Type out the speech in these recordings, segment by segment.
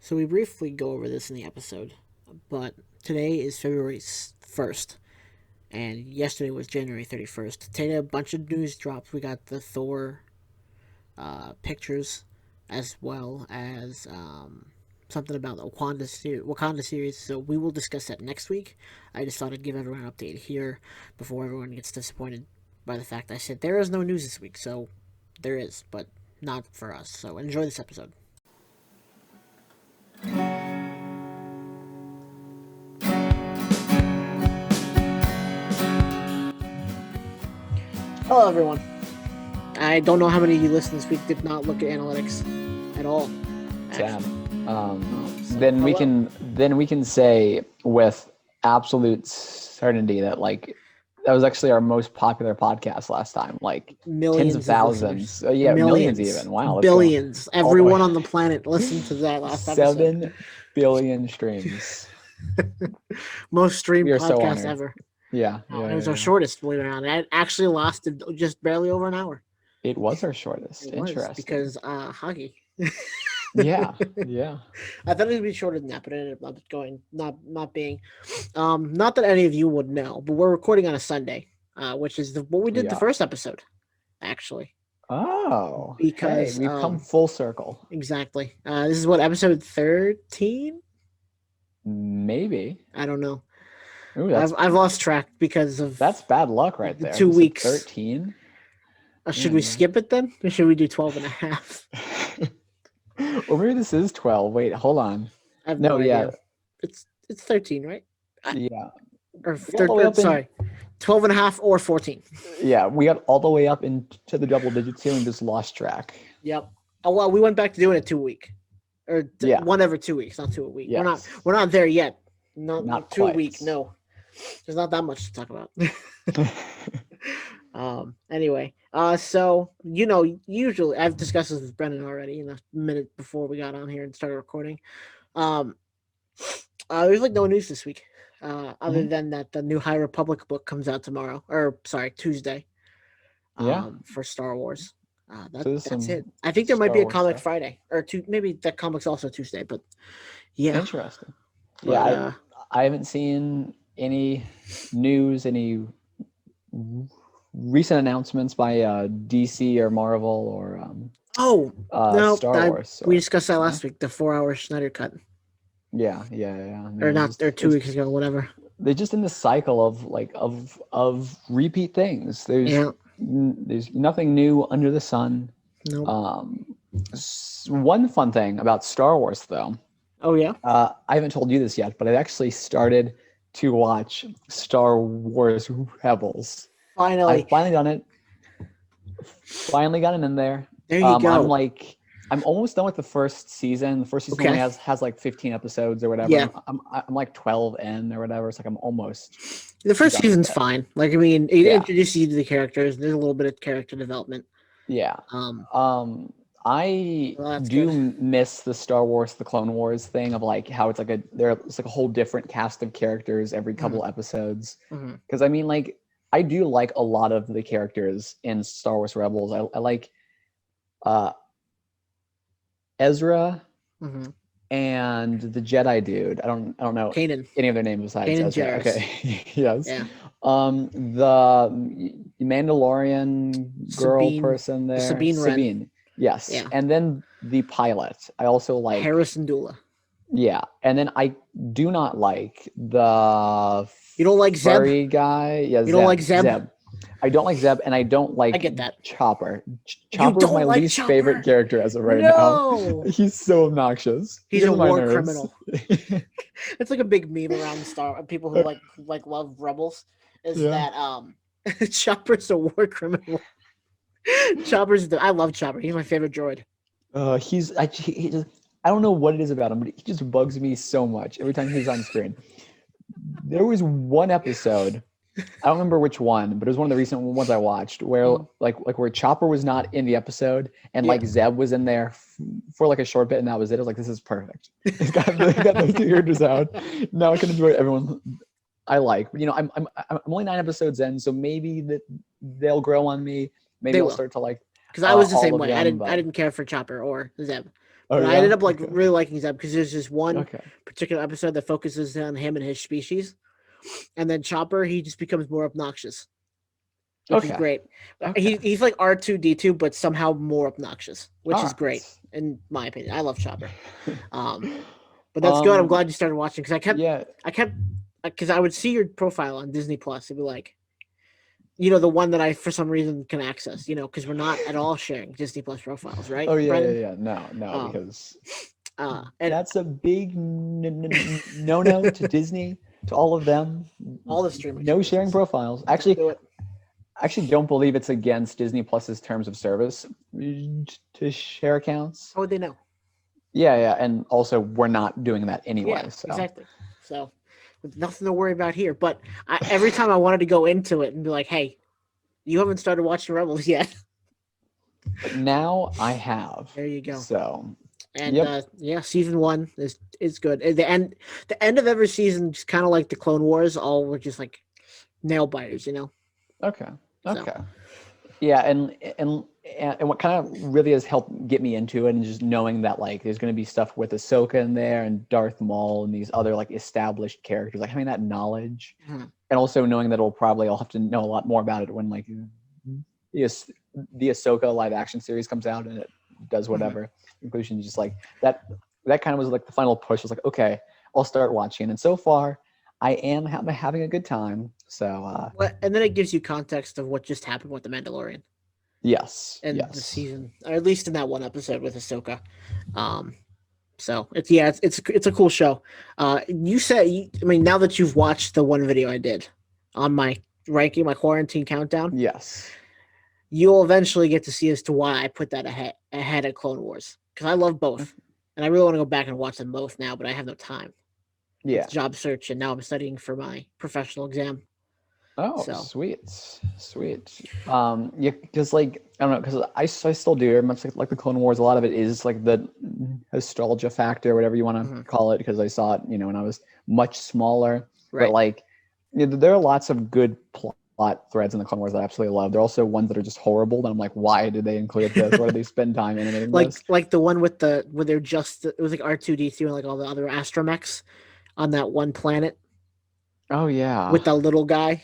So we briefly go over this in the episode, but today is February 1st, and yesterday was January 31st. Today, a bunch of news drops. We got the Thor pictures, as well as something about the Wakanda series. So we will discuss that next week. I just thought I'd give everyone an update here before everyone gets disappointed by the fact I said there is no news this week. So there is, but not for us. So enjoy this episode. Hello, everyone. I don't know how many of you listened this week did not look at analytics at all. Damn. So, then we hello. can say with absolute certainty that that was actually our most popular podcast last time. Like tens of Millions of listeners. thousands. Yeah, millions even. Wow, let's go Billions. all the way. Everyone on the planet listened to that last episode. 7 billion streams. Most We streamed are so podcast honored. ever. Yeah, And yeah, it was our yeah. shortest, believe it or not. It actually lasted just barely over an hour. It was our shortest. It was Interesting. because hockey. Yeah, yeah. I thought it would be shorter than that, but it ended up not being. Not that any of you would know, but we're recording on a Sunday, which is what we did the Yeah. first episode, actually. Oh, hey, Because we've come full circle. exactly. This is what episode 13. Maybe. I don't know. Ooh, I've lost track because of that's bad luck right the there. 2 weeks. 13. Should we skip it then, or should we do 12 and a half? Or maybe this is 12. Wait, hold on. I have no yeah. idea. It's 13, right? Yeah. Or All sorry, 12 and a half or 14. Yeah, we got all the way up into the double digits here and just lost track. Yep. Oh well, we went back to doing it 2 week, or Yeah. one every 2 weeks, not two a week. Yes. We're not there yet. Not two a quite. week. No, there's not that much to talk about. Anyway, so usually I've discussed this with Brennan already in a minute before we got on here and started recording. There's like no news this week, other than that the new High Republic book comes out tomorrow, or sorry, Tuesday. For Star Wars. That's it. I think there might be a comic Friday or two. Maybe that comic's also Tuesday, but yeah. Interesting. But, yeah, I haven't seen any news, any recent announcements by DC or Marvel or no, Star Wars. We discussed that last week. The 4-hour Snyder cut. Yeah. Or not? Or 2 weeks ago, whatever. They're just in the cycle of repeat things. There's nothing new under the sun. Nope. One fun thing about Star Wars, though. Oh yeah. I haven't told you this yet, but I actually started to watch Star Wars Rebels. Finally. I've finally done it. Finally gotten in there. There you go. I'm almost done with the first season. The first season only has like 15 episodes or whatever. Yeah. I'm like 12 in or whatever. It's like I'm almost. The first season's fine. Like I mean, it introduces you to the characters. There's a little bit of character development. Yeah. I do miss the Star Wars, the Clone Wars thing of like how it's like a whole different cast of characters every couple episodes. Because I mean, like I do like a lot of the characters in Star Wars Rebels. I like Ezra and the Jedi dude. I don't know Kanan. any of their names besides Kanan Ezra. Jarrus. Okay. Yes. Yeah. The Mandalorian girl person there. Sabine. Yes. Yeah. And then the pilot. I also like Harrison Dula. Yeah. And then I do not like the You don't like furry Zeb? guy. Yeah, you don't like Zeb? I don't like Zeb, and I don't like I get that. Chopper. Chopper is my least favorite character as of right now. He's so obnoxious. He's a war criminal. It's like a big meme around people who like love Rebels is that Chopper's a war criminal. I love Chopper. He's my favorite droid. I don't know what it is about him, but he just bugs me so much every time he's on screen. There was one episode, I don't remember which one, but it was one of the recent ones I watched where where Chopper was not in the episode and like Zeb was in there for like a short bit and that was it. I was like, this is perfect. It's got those two characters out. Now I can enjoy everyone I like. I'm only 9 episodes in, so maybe they'll grow on me. Maybe I'll start to like. Because I was the same way. I didn't care for Chopper or Zeb. Oh But I ended yeah. up like Okay. really liking Zeb because there's this one Okay. particular episode that focuses on him and his species, and then Chopper he just becomes more obnoxious, which is Okay. great. Okay. He's like R2D2, but somehow more obnoxious, which All is great right. in my opinion. I love Chopper, um, but that's good. I'm um. glad you started watching because Yeah. I kept, because I would see your profile on Disney Plus. It'd be like, the one that I for some reason can access. Because we're not at all sharing Disney Plus profiles, right, Oh yeah. Yeah. Brennan? Yeah. No. No. Um, Because and that's a big no to Disney, to all of them. all the streaming No sharing services profiles. don't Actually, do it. I actually don't believe it's against Disney Plus's terms of service to share accounts. How would they know? Yeah, yeah, and also we're not doing that Yeah, anyway. So exactly. So, with nothing to worry about here. But every time I wanted to go into it and be like, "Hey, you haven't started watching Rebels yet." but now I have. There you go. So And yep. yeah, season one is good. The end of every season, just kind of like the Clone Wars, all were just like nail biters. Okay. So Okay. Yeah, and what kind of really has helped get me into it, and just knowing that like there's going to be stuff with Ahsoka in there and Darth Maul and these other like established characters, like having that knowledge, mhm. and also knowing that I'll have to know a lot more about it when like the the Ahsoka live action series comes out and it does Mhm. whatever conclusion. Just like that, that kind of was like the final push. I was like, okay, I'll start watching, and so far, I am having a good time. So And then it gives you context of what just happened with the Mandalorian yes, and the yes. season, or at least in that one episode with Ahsoka. Um, So it's a cool show. You said, I mean, now that you've watched the one video I did on my ranking, my quarantine countdown, Yes. you'll eventually get to see as to why I put that ahead of Clone Wars, because I love both, and I really want to go back and watch them both now, but I have no time with Yeah. job search, and now I'm studying for my professional exam. Oh, So sweet, sweet. Yeah, because like I don't know, because I still do very much like the Clone Wars. A lot of it is like the nostalgia factor, whatever you want to mhm, call it, because I saw it, when I was much smaller. But right, like, there are lots of good plot threads in the Clone Wars that I absolutely love. There are also ones that are just horrible. That I'm like, why did they include this? Why did they spend time animating like this? like the one with where they're just it was like R2D2 and like all the other astromechs on that one planet Oh yeah, with that little guy.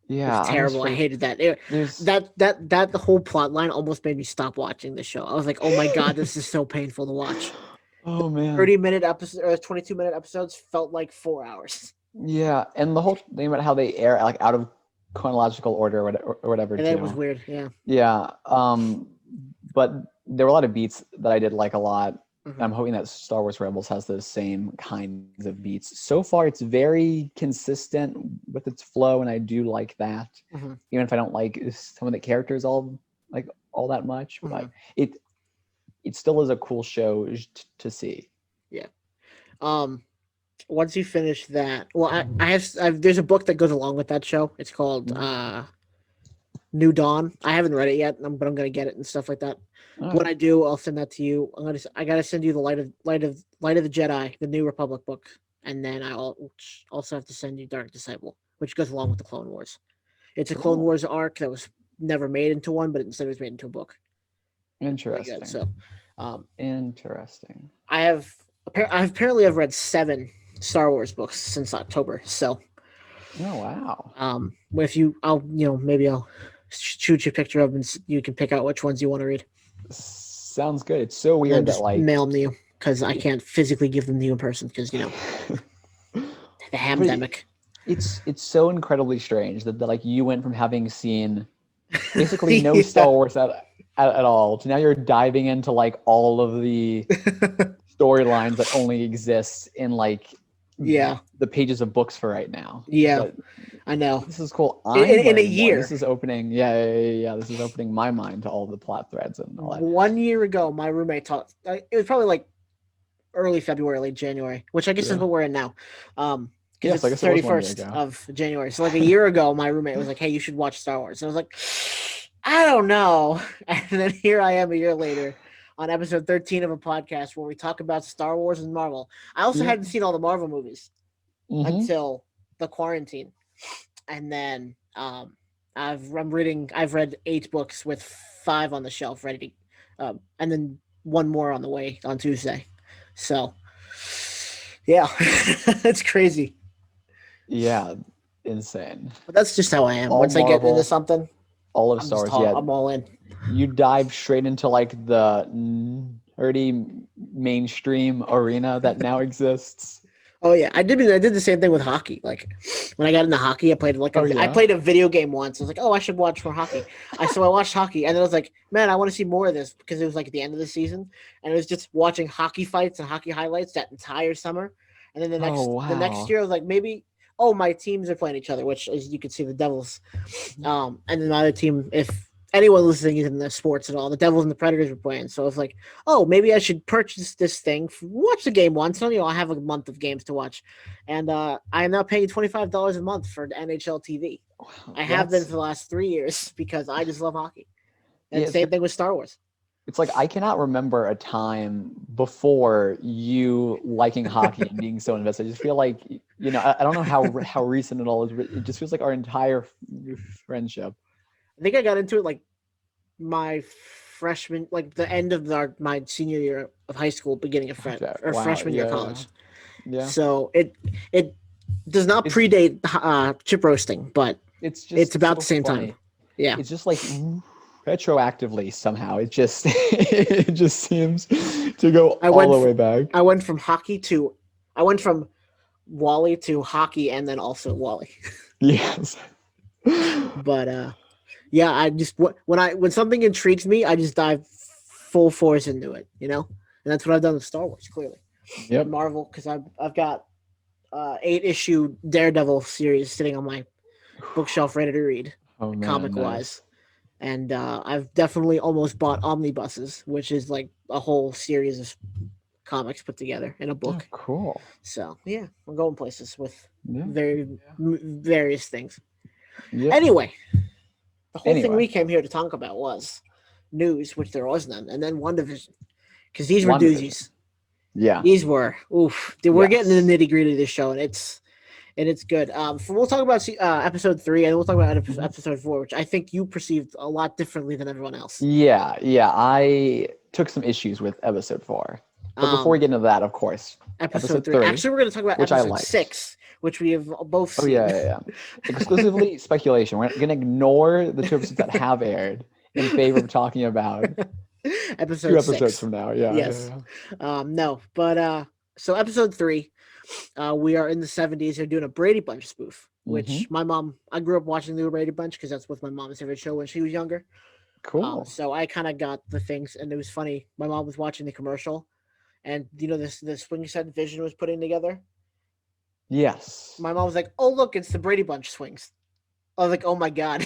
It was yeah. I almost terrible. I forget. hated that. There's That the whole plot line almost made me stop watching the show. I was like, "Oh my god, this is so painful to watch." oh man. 30-minute episode or 22-minute episodes felt like 4 hours, Yeah, and the whole thing about how they air like out of chronological order or whatever and it was too. weird. Yeah. Yeah, but there were a lot of beats that I did like a lot. Hmm. I'm hoping that Star Wars Rebels has those same kinds of beats. So far, it's very consistent with its flow, and I do like that. Hmm. Even if I don't like some of the characters all that much, Hmm. but it still is a cool show to see. Yeah. Um. Once you finish that, well, I've there's a book that goes along with that show. It's called Mhm. New Dawn. I haven't read it yet, but I'm gonna get it and stuff like that. All When right. I do, I'll send that to you. I gotta send you the Light of the Jedi, the New Republic book, and then I'll also have to send you Dark Disciple, which goes along with the Clone Wars. It's a Clone Cool. Wars arc that was never made into one, but instead it was made into a book. Really good. Interesting. So, um, Interesting. I have apparently I've read 7 Star Wars books since October. So, Oh wow. if maybe I'll shoot you a picture of them and you can pick out which ones you want to read. Sounds good. It's so And then weird that just like mail them to you because I can't physically give them to you in person because the but hamdemic. it's so incredibly strange that like you went from having seen basically no Yeah, Star Wars at all to now you're diving into like all of the storylines that only exist in like yeah, the pages of books for right now. yeah. But I know. this is cool. I'm In a learning more. This year, is opening, yeah. This is opening my mind to all the plot threads and all that. 1 year ago, my roommate taught. It was probably like early February, late January, which I guess is Yeah. what we're in now. Because Yes, it's I the guess it was thirty 1 year first ago. of January. So like a year ago, my roommate was like, "Hey, you should watch Star Wars." And I was like, "I don't know." And then here I am a year later on episode 13 of a podcast where we talk about Star Wars and Marvel. I also Yep. hadn't seen all the Marvel movies Mm-hmm. until the quarantine, and then I've read 8 books with 5 on the shelf ready to, and then one more on the way on Tuesday. So yeah, it's crazy. Yeah, insane. But that's just how I am. All Once I get into Marvel, something, all of Star Wars. Yeah, I'm all in. you dive straight into like the nerdy mainstream arena that now exists. Oh yeah, I did the same thing with hockey. Like when I got into hockey, Oh I yeah. played a video game once. I was like, oh, I should watch more hockey. I watched hockey, and then I was like, man, I want to see more of this because it was like at the end of the season, and it was just watching hockey fights and hockey highlights that entire summer. And then Oh the next wow. year, I was like, maybe oh my teams are playing each other, which as you can see, the Devils. And then my other team, if anyone listening is in the sports at all, the Devils and the Predators were playing. So I was like, oh, maybe I should purchase this thing, watch the game once. So, I have a month of games to watch. And I am now paying $25 a month for the NHL TV. Wow, I have been that's for the last 3 years because I just love hockey. yeah. And same thing with Star Wars. It's like I cannot remember a time before you liking hockey and being so invested. I just feel like I don't know how recent it all is, but it just feels like our entire friendship. I think I got into it like my freshman, like the end of my senior year of high school, beginning of Okay. or Wow. freshman year of Yeah. Yeah. college. Yeah. So it does not It's predate chip roasting, but it's it's just about so the same time. funny. Yeah. It's just like retroactively somehow. It just it just seems to go I all went the f- way back. I went from hockey to I went from Wally to hockey and then also Wally. Yes. But yeah, I just when something intrigues me, I just dive full force into it. And that's what I've done with Star Wars, clearly. And Yep. Marvel, because I've got 8-issue Daredevil series sitting on my bookshelf ready to read, Oh man, comic nice. wise. And I've definitely almost bought omnibuses, which is like a whole series of comics put together in a Oh, book. cool. So yeah, we're going places with Yeah. various things. Yep. Anyway, the whole thing Anyway, we came here to talk about was news, which there was none, and then WandaVision, because these were WandaVision. doozies. Yeah. These were oof. Dude, we're getting in Yes. the nitty gritty of this show, and it's good. We'll talk about episode 3, and we'll talk about Mhm. episode 4, which I think you perceived a lot differently than everyone else. Yeah, yeah. I took some issues with episode 4. But before we Um, get into that, of course, episode episode 3. 3, Actually, we're going to talk about which I episode liked. 6, which we have both Oh seen. yeah, yeah, yeah. Exclusively speculation. We're gonna ignore the 2 episodes that have aired in favor of talking about 2 episode episodes 6. from now. Yeah, Yes. yeah, No, but so episode 3, we are in the 70s. They're doing a Brady Bunch spoof, yeah. Mm-hmm. which I grew up watching the Brady Bunch because that's with my mom's favorite show when she was younger. Cool. So I kind of got the things, and it was funny. My mom was watching the commercial, and this the swing set Vision was putting together. Yes. My mom was like, "Oh look, it's the Brady Bunch swings." I was like, "Oh my god!"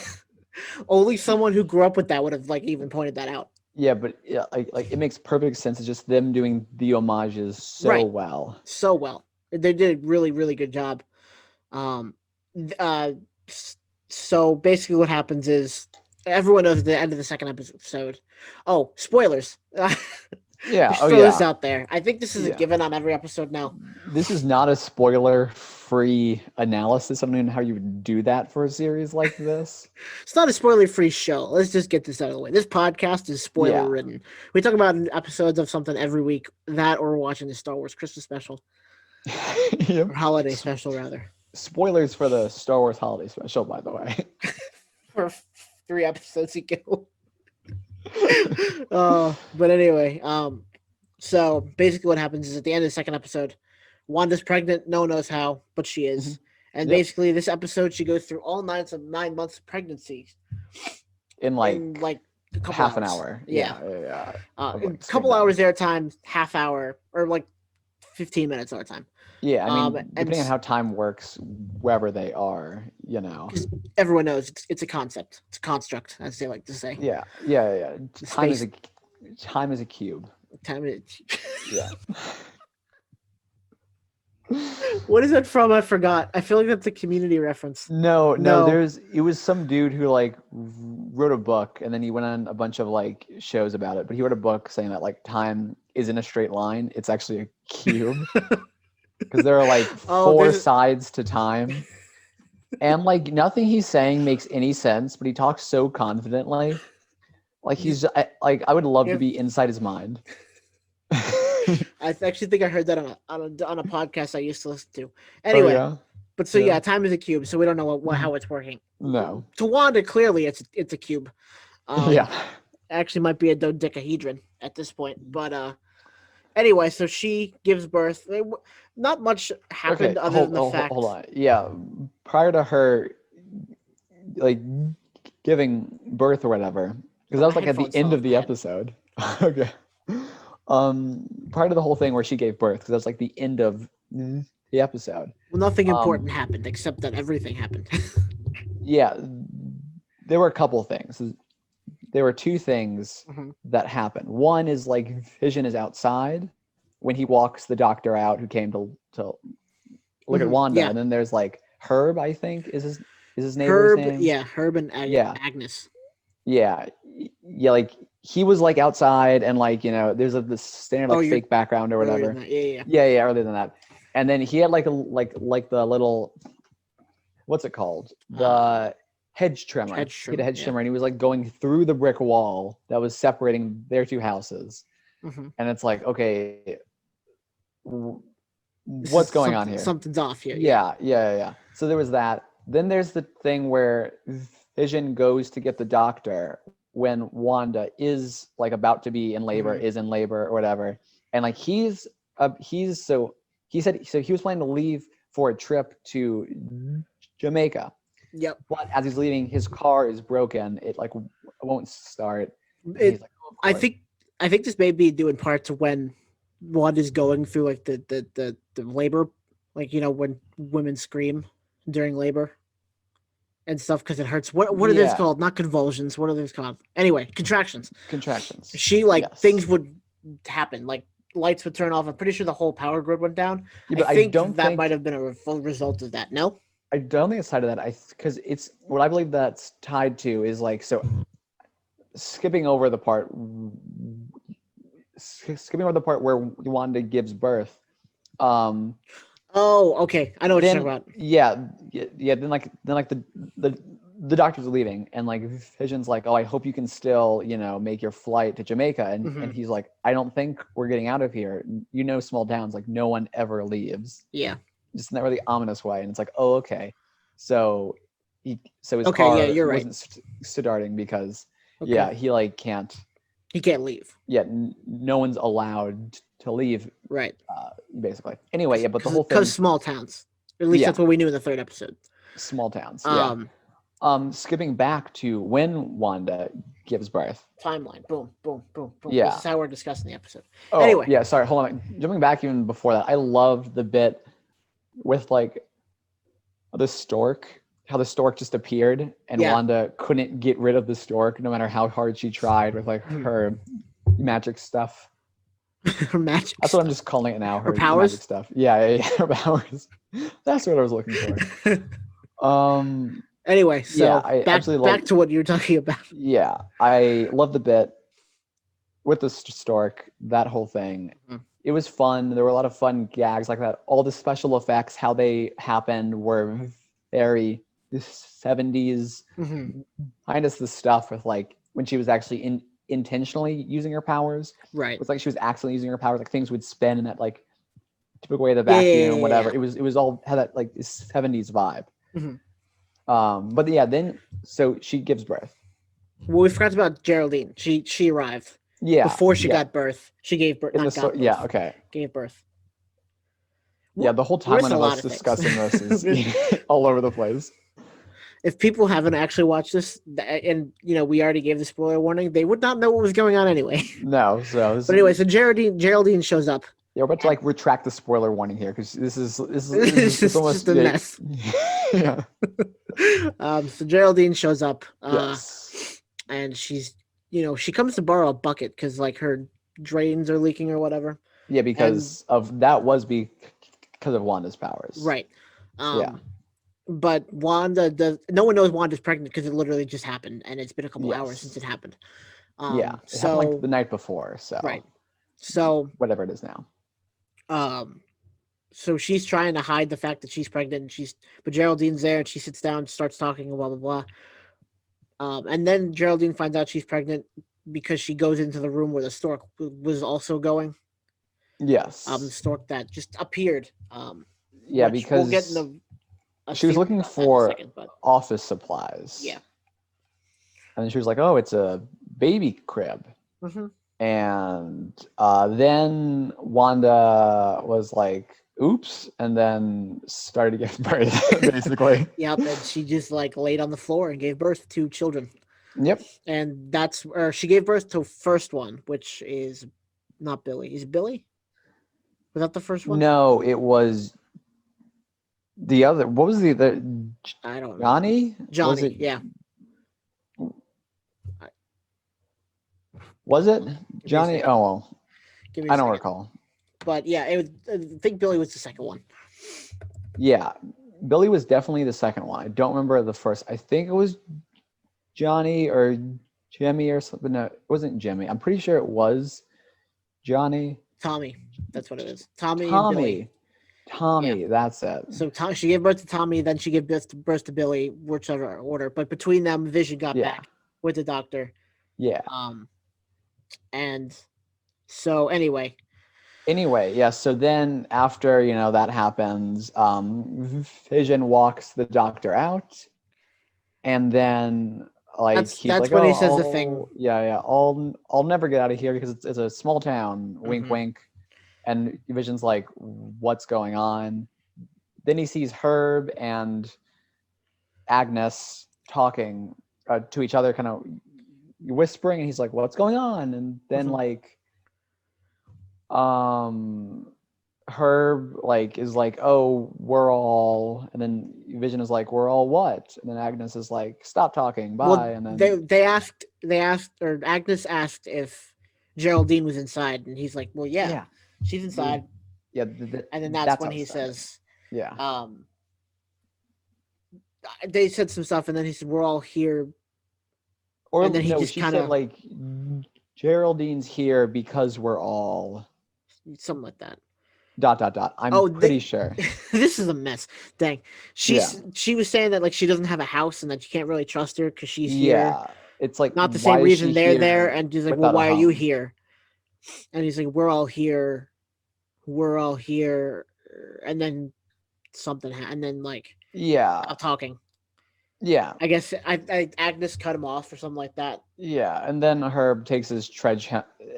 Only someone who grew up with that would have like even pointed that out. Yeah, but yeah, like it makes perfect sense. It's just them doing the homages so Right, well. so well. They did a really, really good job. Um, uh, so basically, what happens is everyone knows at the end of the second episode. Oh, spoilers! Yeah. Just Oh throw this yeah. out there. I think this is a Yeah. given on every episode now. This is not a spoiler-free analysis. I don't even know how you would do that for a series like this. It's not a spoiler-free show. Let's just get this out of the way. This podcast is Yeah. spoiler-ridden. We talk about episodes of something every week. That or watching the Star Wars Christmas special Yep. or holiday special, rather. Spoilers for the Star Wars holiday special, by the way. For 3 episodes ago. But anyway, so basically what happens is at the end of the second episode, Wanda's pregnant, no one knows how, but she is. Mhm. And Yep. basically this episode she goes through all 9 months of pregnancy In in like a couple half an hours. hour. Yeah. Yeah. A Like, couple skim hours down. their time, half hour, or like 15 minutes our time. Yeah, I mean, And depending on how time works, wherever they are, everyone knows it's a concept. It's a construct, as they like to say. Yeah. Time is Space time is a cube. time. Yeah. What is that from? I forgot. I feel like that's a Community reference. No, No. it was some dude who like wrote a book and then he went on a bunch of like shows about it, but he wrote a book saying that like time isn't a straight line, it's actually a cube. Because there are like Oh, 4 there's- sides to time. And like nothing he's saying makes any sense, but he talks so confidently. Like I would love to If- be inside his mind. I actually think I heard that on a podcast I used to listen to. Oh Anyway, yeah, but so yeah. yeah, time is a cube, so we don't know how it's working. No. To Wanda, clearly it's a cube. Um, Yeah. actually might be a dodecahedron at this point, but anyway, so she gives birth. Not much Okay. happened other than the Hold fact. on. Yeah. Prior to her like giving birth or whatever, because Oh, that my was like at the headphones fell end off of my the head. episode. Okay. Part of the whole thing where she gave birth, because that's like the end of the episode. Well, nothing Um, important happened except that everything happened. yeah, there were a couple things. There were two things Mhm. that happened. One is like Vision is outside when he walks the doctor out who came to look at Wanda, Yeah, and then there's like Herb, I think is his neighbor's Herb. name. Yeah, Herb and Yeah, Agnes. yeah, yeah. Like he was like outside, and like there's this standard Oh, like you're fake background or earlier than whatever. that. Yeah, yeah, Yeah, yeah. Earlier than that, and then he had like like the little what's it called? yeah. The hedge trimmer. Hedge He had a trimmer. hedge Yeah. trimmer, and he was like going through the brick wall that was separating their two houses. hmm And it's like, okay, This is what's going on here? something's off here. Yeah. Yeah. So there was that. Then there's the thing where Vision goes to get the doctor when Wanda is like about to be in labor, hmm is in labor or whatever, and like he's so he said so he was planning to leave for a trip to Jamaica, Yep. but as he's leaving, his car is broken. It like won't start, and he's It. like, oh, of I course. think. I think this may be due in part to when one is going through like the labor, like when women scream during labor and stuff because it hurts. What are those Yeah, called? Not convulsions. What are those called? Anyway, contractions. contractions. She like Yes. things would happen. Like lights would turn off. I'm pretty sure the whole power grid went down. Yeah, I but think that might have been a full result of that. No. I don't think it's tied to that. I because it's what I believe that's tied to is like so skipping over the part where Wanda gives birth. Um, Oh, okay. I know what you're talking then about. yeah. Then like the doctor's leaving, and like Vision's like, oh, I hope you can still make your flight to Jamaica, and hmm he's like, I don't think we're getting out of here. Small towns like no one ever leaves. Yeah. Just in that really ominous way, and it's like, oh, okay. So his Okay. Yeah, car you're right. wasn't starting because Okay. he like can't. He can't leave. Yeah, no one's allowed to leave, Right. basically. Anyway, yeah, but the whole Because thing, small towns. At least yeah, that's what we knew in the third episode. small towns, yeah. Um, Skipping back to when Wanda gives birth. timeline. Boom, boom, boom, boom. This Yeah. is how we're discussing the episode. Oh, Anyway. yeah. Sorry, hold on. Jumping back even before that, I loved the bit with like the stork, how the stork just appeared, and Yeah. Wanda couldn't get rid of the stork no matter how hard she tried with like her magic stuff. Her magic. That's what I'm just calling it now. Her powers? magic stuff. Yeah. Her powers. That's what I was looking for. Anyway, so Yeah, I back absolutely love. to what you were talking about. Yeah, I love the bit with the stork. That whole thing. Mhm. It was fun. There were a lot of fun gags like that. All the special effects, how they happened, were very 70s. Mhm. Minus the stuff with like when she was actually intentionally using her powers. Right. It was like she was accidentally using her powers. Like things would spin in that like took away the Yeah, vacuum, whatever. yeah. It was all had that like 70s vibe. Mhm. But yeah, then so she gives birth. Well, we forgot about Geraldine. She arrived Yeah, before she yeah. got birth. She gave birth. In Not the got birth. yeah, okay. Gave birth. Yeah, the whole We missed timeline a of lot us of things. discussing this is all over the place. If people haven't actually watched this, and we already gave the spoiler warning, they would not know what was going on anyway. No, so But anyway, so Geraldine shows up. yeah, we're about to like retract the spoiler warning here because this is It's it's almost just a mess. Yeah. So Geraldine shows up. Yes. And she's, she comes to borrow a bucket because like her drains are leaking or whatever. Yeah, because of that was because of Wanda's powers. Right. Yeah. But no one knows Wanda's pregnant because it literally just happened, and it's been a couple hours since it happened. Yeah, it happened like the night before, so right. So whatever it is now. So she's trying to hide the fact that she's pregnant, and but Geraldine's there, and she sits down, starts talking, blah blah blah. And then Geraldine finds out she's pregnant because she goes into the room where the stork was also going. Yes. stork that just appeared. Yeah, Which we'll get because in a she was theory looking about that in a for second. But office supplies. yeah. And then she was like, "Oh, it's a baby crib." Mm-hmm. And then Wanda was like, "Oops," and then started to give birth, basically. Yep, and she just like laid on the floor and gave birth to children. Yep. And that's where she gave birth to first one, which is not Billy. Is it Billy? Was that the first one? No, it was the other. What was the I don't know. Johnny? Was Johnny, it? yeah. I- Was it Give me a Johnny? second. Oh well, Give me a I don't second. recall. But yeah, it was, I think Billy was the second one. Yeah, Billy was definitely the second one. I don't remember the first. I think it was Johnny or Jimmy or something. No, it wasn't Jimmy. I'm pretty sure it was Johnny. Tommy. That's what it is. Tommy and Billy. Tommy. Yeah. Tommy, that's it. So she gave birth to Tommy, then she gave birth to Billy, whichever order. But between them, Vision got Yeah. back with the doctor. Yeah. And so anyway, Anyway, yeah, so then after, that happens, Vision walks the doctor out, and then like he's that's like, when he "Oh, says the thing. I'll never get out of here because it's a small town." Wink, Mhm. wink. And Vision's like, "What's going on?" Then he sees Herb and Agnes talking to each other, kind of whispering, and he's like, "What's going on?" And then Mhm. um Herb is like, "Oh, we're all," and then Vision is like, "We're all what?" And then Agnes is like, "Stop talking, bye." Well, And then they asked, or Agnes asked if Geraldine was inside, and he's like, "Well, yeah, yeah, she's inside." yeah, And then that's that's when how it he started. says, Yeah, um, they said some stuff, and then he said, "We're all here," and or then he no, just she kind said of like, "Geraldine's here because we're all something like that. dot dot dot." I'm Oh, pretty sure. this is a mess. Dang, Yeah, she was saying that like she doesn't have a house and that you can't really trust her because she's here. yeah. It's like, Not the same why is she reason they're there, here and he's like, "Well, without a why are you home? here?" And he's like, "We're all here. We're all here." And then and then like Yeah, stop talking. yeah. I guess Agnes cut him off or something like that. Yeah, and then Herb takes his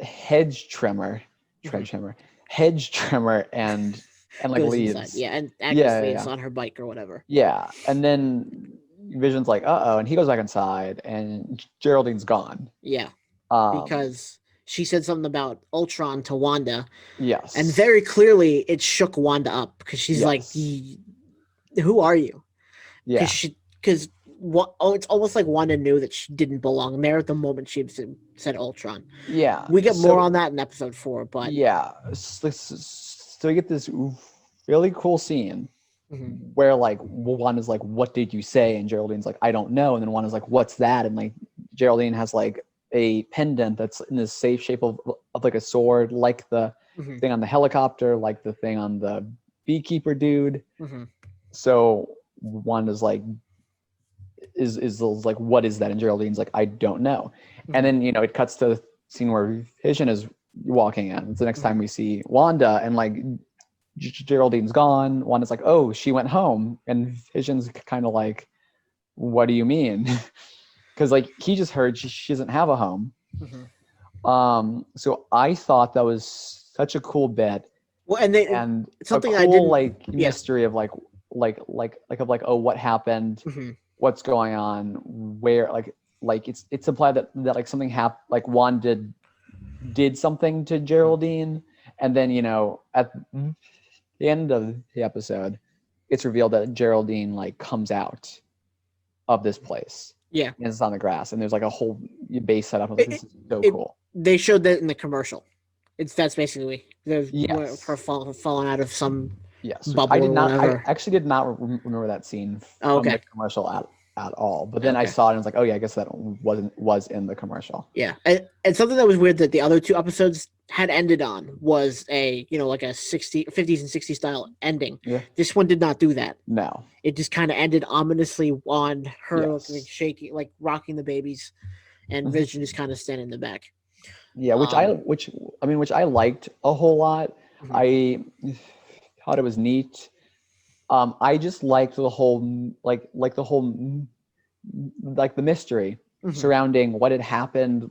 hedge trimmer, Mm-hmm. tread trimmer, hedge trimmer, and like Goes inside, leaves. yeah, and Agnes Yeah, yeah, leaves yeah. on her bike or whatever. Yeah, and then Vision's like, "Uh-oh," and he goes back inside, and Geraldine's gone. Yeah, Um, because she said something about Ultron to Wanda, and yes, very clearly it shook Wanda up because she's like, yes, "Who are you?" yeah, Because what? Oh, it's almost like Wanda knew that she didn't belong there at the moment she said Ultron. yeah. We get more So on that in episode 4, but yeah, so we get this really cool scene mhm. where like one is like, "What did you say?" and Geraldine's like, "I don't know," and then one is like, "What's that?" and like Geraldine has like a pendant that's in the safe shape of like a sword, like the Mhm. thing on the helicopter, like the thing on the beekeeper dude. Mhm. So one is like, is like, "What is that?" and Geraldine's like, "I don't know." And Mhm. then it cuts to the scene where Vision is walking in. It's the next time Mhm. we see Wanda, and like Geraldine's gone. Wanda's like, "Oh, she went home," and Vision's kind of like, "What do you mean?" Because like he just heard she doesn't have a home. Mhm. So I thought that was such a cool bit, Well, and they and a something I cool didn't. like Yeah. mystery of like, oh, what happened, Mhm. what's going on, where like it's implied that like something happened, like Wanda did something to Mhm. Geraldine, and then at the end of the episode, it's revealed that Geraldine like comes out of this place Yeah. and it's on the grass, and there's like a whole base set up. I was like, It, this it, is so it cool. they showed that in the commercial. That's basically there's her Yes, falling out of some yes. Which I bubble did or not. I whatever. actually did not remember that scene Oh, from the okay. commercial at all. But then I Okay. saw it and I was like, oh yeah, I guess that was in the commercial. Yeah, and something that was weird that the other two episodes had ended on was a like a 50s and 60s style ending. Yeah. This one did not do that. No. It just kind of ended ominously on her looking Yes. shaky, like rocking the babies, and Mhm. Vision just kind of standing in the back. Yeah. Um, Which I liked a whole lot. Mhm. I thought it was neat. I just liked the whole like the whole like the mystery Mhm. surrounding what had happened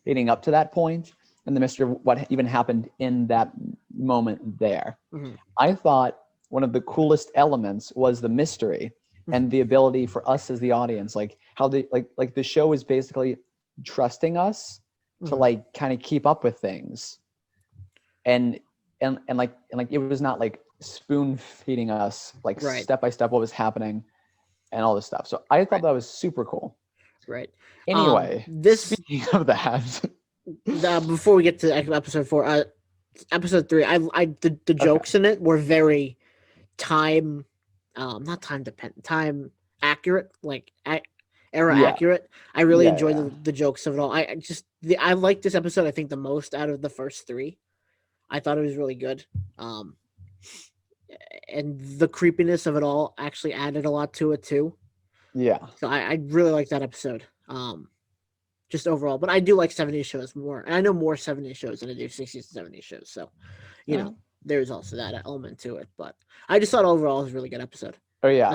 leading up to that point, and the mystery of what even happened in that moment there. Mhm. I thought one of the coolest elements was the mystery Mhm. and the ability for us as the audience, like how the like the show is basically trusting us to Mhm. like kind of keep up with things, and and like it was not like spoon feeding us like Right. step by step what was happening and all this stuff. So I thought Right. that was super cool. Right. Anyway, This speaking of that, before we get to episode 4, episode 3, the okay, jokes in it were very time, not time dependent, time accurate, like era yeah, accurate. I really yeah, enjoyed yeah, the jokes of it all. I just I liked this episode. I think the most out of the first 3. I thought it was really good. Um, and the creepiness of it all actually added a lot to it too. yeah. So I really like that episode. Just overall, but I do like 70s shows more, and I know more 70s shows than I do 60s and 70s shows. So, you Uh, know, there's also that element to it. But I just thought overall it was a really good episode. oh yeah,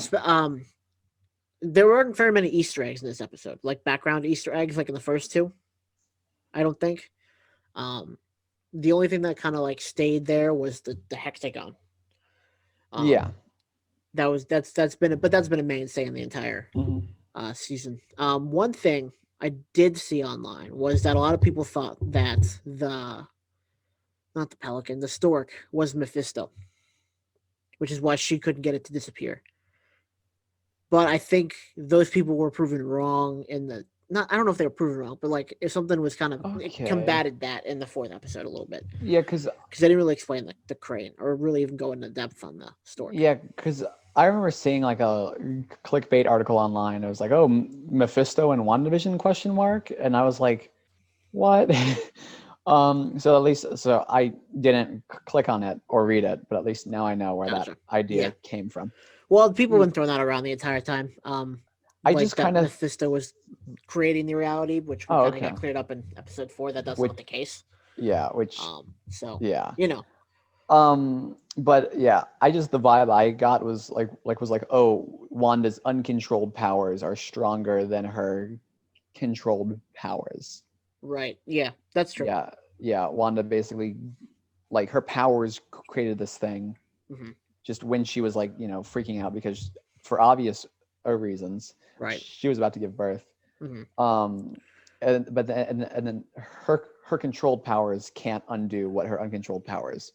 There weren't very many Easter eggs in this episode, like background Easter eggs, like in the first 2. I don't think. Um, the only thing that kind of like stayed there was the hexagon. yeah. Um, that's been but that's been a mainstay in the entire Hmm. season. One thing I did see online was that a lot of people thought that the not the pelican, the stork was Mephisto, which is why she couldn't get it to disappear. But I think those people were proven wrong in the not. I don't know if they were proven wrong, but like if something was kind of it Okay. combated that in the 4th episode a little bit Yeah, cause because they didn't really explain the crane or really even go into depth on the stork. yeah, cause I remember seeing like a clickbait article online. It was like, "Oh, Mephisto and WandaVision question mark," and I was like, "What?" So at least so I didn't click on it or read it, but at least now I know where that Gotcha. Yeah. idea came from. Well, people have Mm, been throwing that around the entire time. I Like just that kind of Mephisto was creating the reality, which we oh kind of okay, got cleared up in episode 4 that that's which not the case. yeah, which So yeah. you know, But yeah, I just the vibe I got was like oh, Wanda's uncontrolled powers are stronger than her controlled powers. right? Yeah, that's true. Yeah, yeah. Wanda basically like her powers created this thing Hmm. just when she was like freaking out because for obvious reasons Right. she was about to give birth. Hmm. Um, and then her controlled powers can't undo what her uncontrolled powers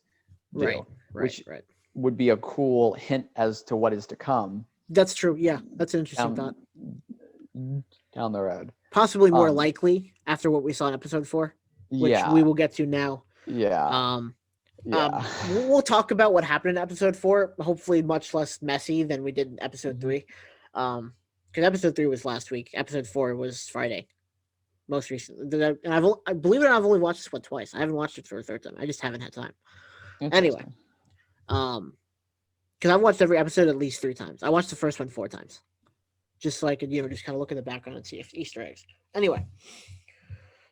Right. do, Right. which Right. would be a cool hint as to what is to come That's true. Yeah, that's an interesting down thought. down the road. Possibly more Um, likely after what we saw in episode 4, which we yeah, will get to now. yeah, Um, yeah. we'll talk about what happened in episode 4. Hopefully, much less messy than we did in episode Mhm. 3. Because episode 3 was last week. Episode 4 was Friday, most recently. And I believe it or not, I've only watched this one twice. I haven't watched it for a third time. I just haven't had time. Anyway, Interesting. um, because I've watched every episode at least 3 times. I watched the first one 4 times, just so I could just kind of look in the background and see if Easter eggs. Anyway,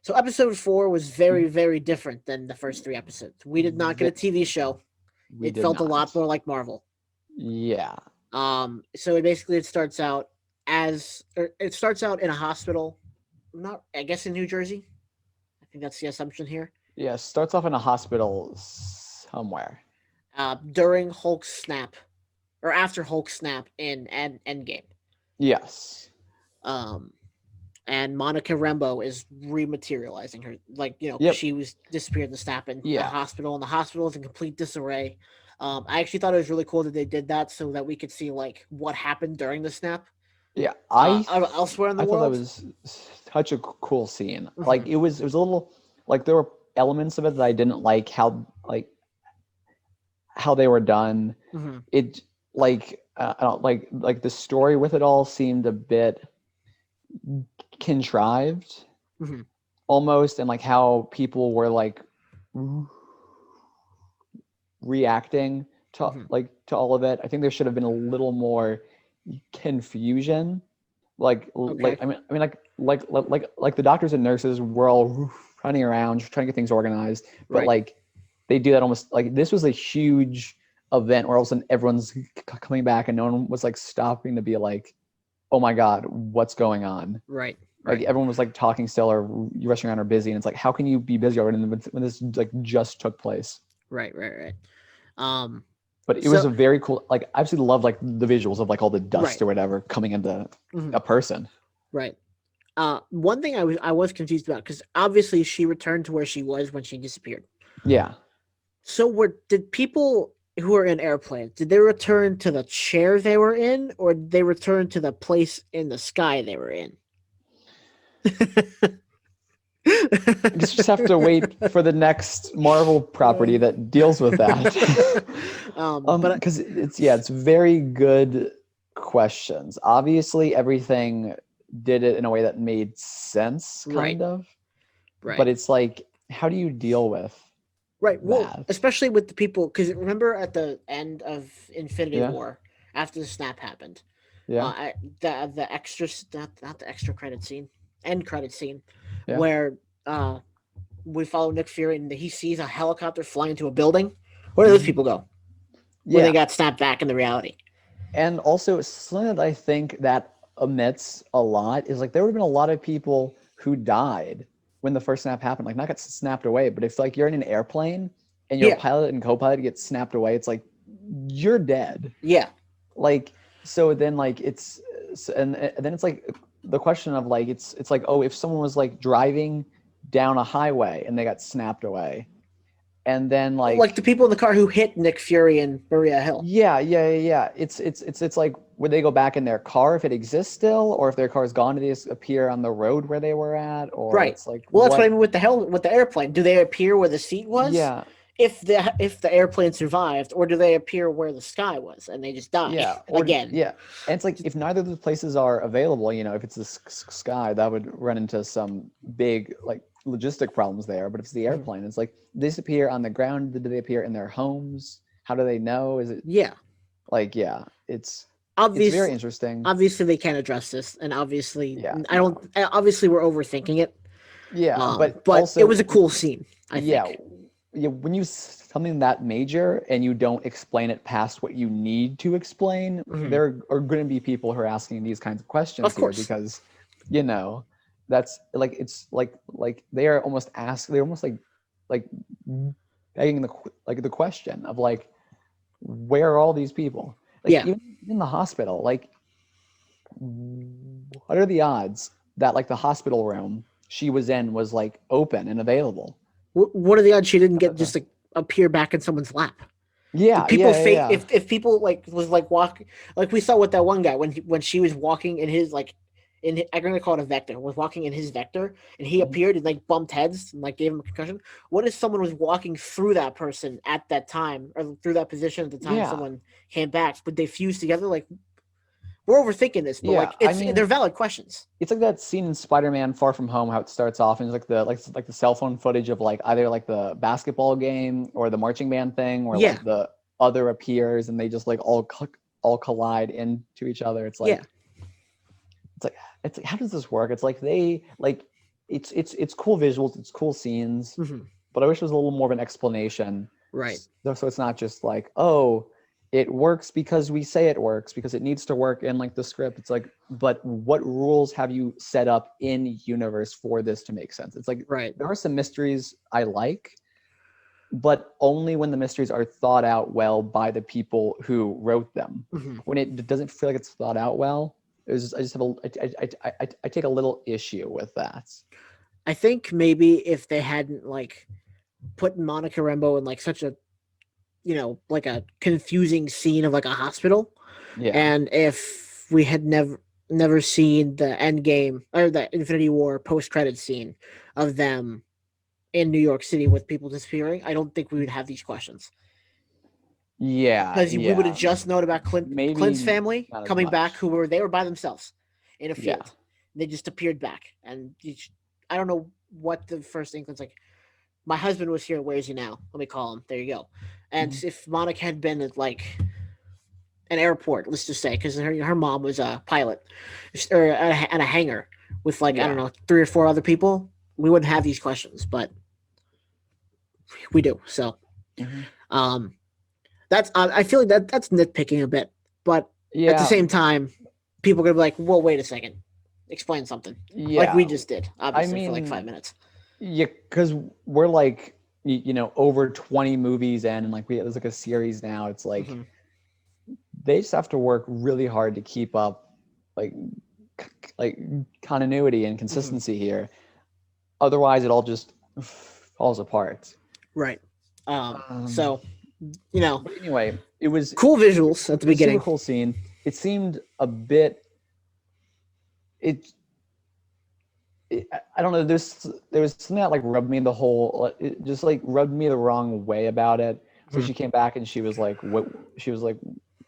so episode 4 was very, Mhm. very different than the first 3 episodes. We did not get a Ve- TV show. we It did felt a lot not. more like Marvel. Yeah. So it starts out it starts out in a hospital, not I guess in New Jersey. I think that's the assumption here. Yeah. Starts off in a hospital somewhere. During Hulk's snap or after Hulk's snap in Endgame. Yes. Um, and Monica Rambeau is rematerializing her, like because Yep. she was disappeared in the snap in a Yeah. hospital, and the hospital is in complete disarray. I actually thought it was really cool that they did that so that we could see like what happened during the snap Yeah. elsewhere in the I thought that world. was such a cool scene. Like Hmm. it was a little like there were elements of it that I didn't like how they were done. Hmm. It like I don't like the story with it all seemed a bit contrived Hmm. almost, and like how people were like reacting Hmm. to all of it. I think there should have been a little more confusion. Okay. Like the doctors and nurses were all running around trying to get things organized, but Right. they do that almost like this was a huge event where all of a sudden everyone's coming back and no one was like stopping to be like, oh my God, what's going on? Right. Like Right. everyone was like talking still or you rushing around or busy. And it's like, how can you be busy already when this like just took place? Right. Right. Right. Um. But it was So a very cool, like I absolutely love like the visuals of like all the dust right. or whatever coming into Mhm. a person. Right. One thing I was confused about because obviously she returned to where she was when she disappeared. Yeah. So did people who were in airplanes did they return to the chair they were in, or did they return to the place in the sky they were in? I guess we just have to wait for the next Marvel property that deals with that. But Because it's very good questions. Obviously, everything did it in a way that made sense, right, kind of. right. But it's like, how do you deal with Right. Well, that? especially with the people, because remember at the end of Infinity Yeah, War, after the snap happened, yeah, the extra not the extra credit scene, end credit scene, yeah, where uh we follow Nick Fury and he sees a helicopter flying into a building. Where do those hmm people go when they yeah. got snapped back into reality? And also, something that I think that omits a lot is like there would have been a lot of people who died when the first snap happened. Like not get snapped away, but if like you're in an airplane and your Yeah, pilot and co-pilot get snapped away, it's like you're dead. yeah, Like so then like and then it's like the question of like it's like, oh, if someone was like driving down a highway and they got snapped away and then like the like people in the car who hit Nick Fury and Maria Hill. yeah. It's like would they go back in their car if it exists still, or if their car is gone, do they just appear on the road where they were at, or Right. it's like Well, that's what I what? mean with the airplane. Do they appear where the seat was, Yeah, if the airplane survived, or do they appear where the sky was and they just die yeah, or again? yeah, and it's like if neither of those places are available, if it's the sky, that would run into some big like logistic problems there. But if it's the Mhm. airplane, it's like they disappear on the ground. Do they appear in their homes? How do they know? Is it Yeah. like yeah? It's very Obviously, interesting. obviously they can't address this, and obviously Yeah, I don't. no. Obviously, we're overthinking it. Yeah, but But it was a also, cool scene. I yeah, think. yeah, when you something that major and you don't explain it past what you need to explain, Hmm. there are going to be people who are asking these kinds of questions Of here course. because, you know, that's like it's like they are almost they're almost like begging the question of like where are all these people? Like Yeah. even in the hospital, like what are the odds that like the hospital room she was in was like open and available? What are the odds she didn't At the get time? just like appear back in someone's lap? Yeah, People fake yeah. if people like was like walk like we saw with that one guy when she was walking in his like I'm gonna call it a vector was walking in his vector and he Mhm. appeared and like bumped heads and like gave him a concussion. What if someone was walking through that person at that time or through that position at the time Yeah, someone came back? Would they fuse together? Like we're overthinking this, but yeah. like I they're mean, valid questions. it's like that scene in Spider-Man: Far From Home, how it starts off and it's like the cell phone footage of like either like the basketball game or the marching band thing, where Yeah, like the other appears and they just like all collide into each other. yeah, It's like it's like how does this work? It's like they like it's cool visuals, it's cool scenes, hmm, but I wish there was a little more of an explanation. right. So it's not just like, oh, it works because we say it works because it needs to work in like the script. It's like, but what rules have you set up in universe for this to make sense? It's like Right. there are some mysteries I like, but only when the mysteries are thought out well by the people who wrote them. Hmm. When it doesn't feel like it's thought out well, I just have I take a little issue with that. I think maybe if they hadn't like put Monica Rambeau in like such a like a confusing scene of like a hospital, Yeah. and if we had never seen the end game or the Infinity War post credit scene of them in New York City with people disappearing, I don't think we would have these questions Yeah, because we would have yeah. just known about Clint's Maybe family not as coming back, much. who were they were by themselves in a Yeah. field. They just appeared back, and I don't know what the first inkling's like. My husband was here. Where is he now? Let me call him. There you go. And Mhm. if Monica had been at like an airport, let's just say, because her mom was a pilot or at a hangar with like I don't Yeah. know 3 or 4 other people, we wouldn't have these questions, but we do. So Mhm. Um, that's I feel like that's nitpicking a bit, but at the Yeah, same time, people are gonna be like, "Well, wait a second, explain something," like we yeah. just did, I obviously for like mean, 5 minutes. yeah, because we're like, over 20 movies in, and like there's like a series now. It's like Mm-hmm. they just have to work really hard to keep up, like, like continuity and Mm-hmm. consistency here. Otherwise, it all just falls apart. Right. Um, So you know, but anyway, it was cool visuals at the it was a super beginning. cool scene. It seemed a bit. It, I don't know. There was something that like rubbed me the whole. It just like rubbed me the wrong way about it. So Mm-hmm. she came back and she was like, "What?" She was like,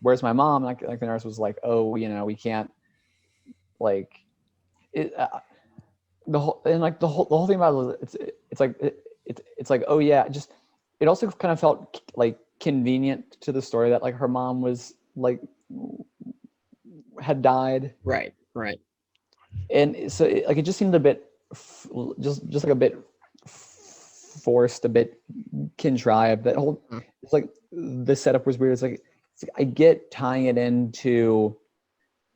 "Where's my mom?" Like the nurse was like, "Oh, we can't like it." The whole and like the whole thing about it is it's like, oh yeah, just it also kind of felt like convenient to the story that like her mom was like had died, Right. Right. and so like it just seemed a bit just like a bit forced, a bit contrived. That whole Mm. it's like the setup was weird. It's like I get tying it into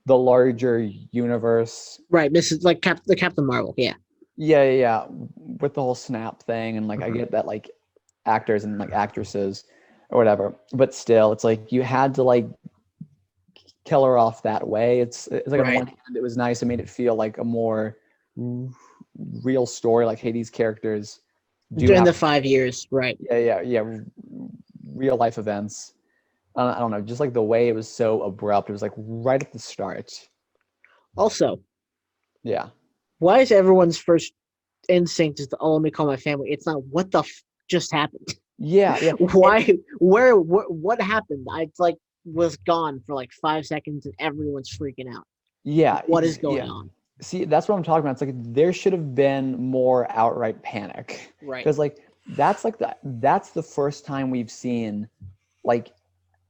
the larger universe. Right. Mrs. Like the Captain Marvel. Yeah. Yeah, yeah, yeah, with the whole snap thing, and like I Mm-hmm. get that like actors and like actresses or whatever, but still, it's like you had to like kill her off that way. It's like on the Right. one hand, it was nice. It made it feel like a more real story. Like, hey, these characters do During have, the 5 years. Right. yeah, yeah, yeah, real life events. I don't know, just like the way it was so abrupt. It was like right at the start. Also, Yeah, why is everyone's first instinct is to, oh, let me call my family? It's not what the just happened. yeah, yeah, Why? Where? What happened? I like was gone for like 5 seconds and everyone's freaking out. yeah, What is going yeah. on? See, that's what I'm talking about. It's like there should have been more outright panic Right. because that's the first time we've seen like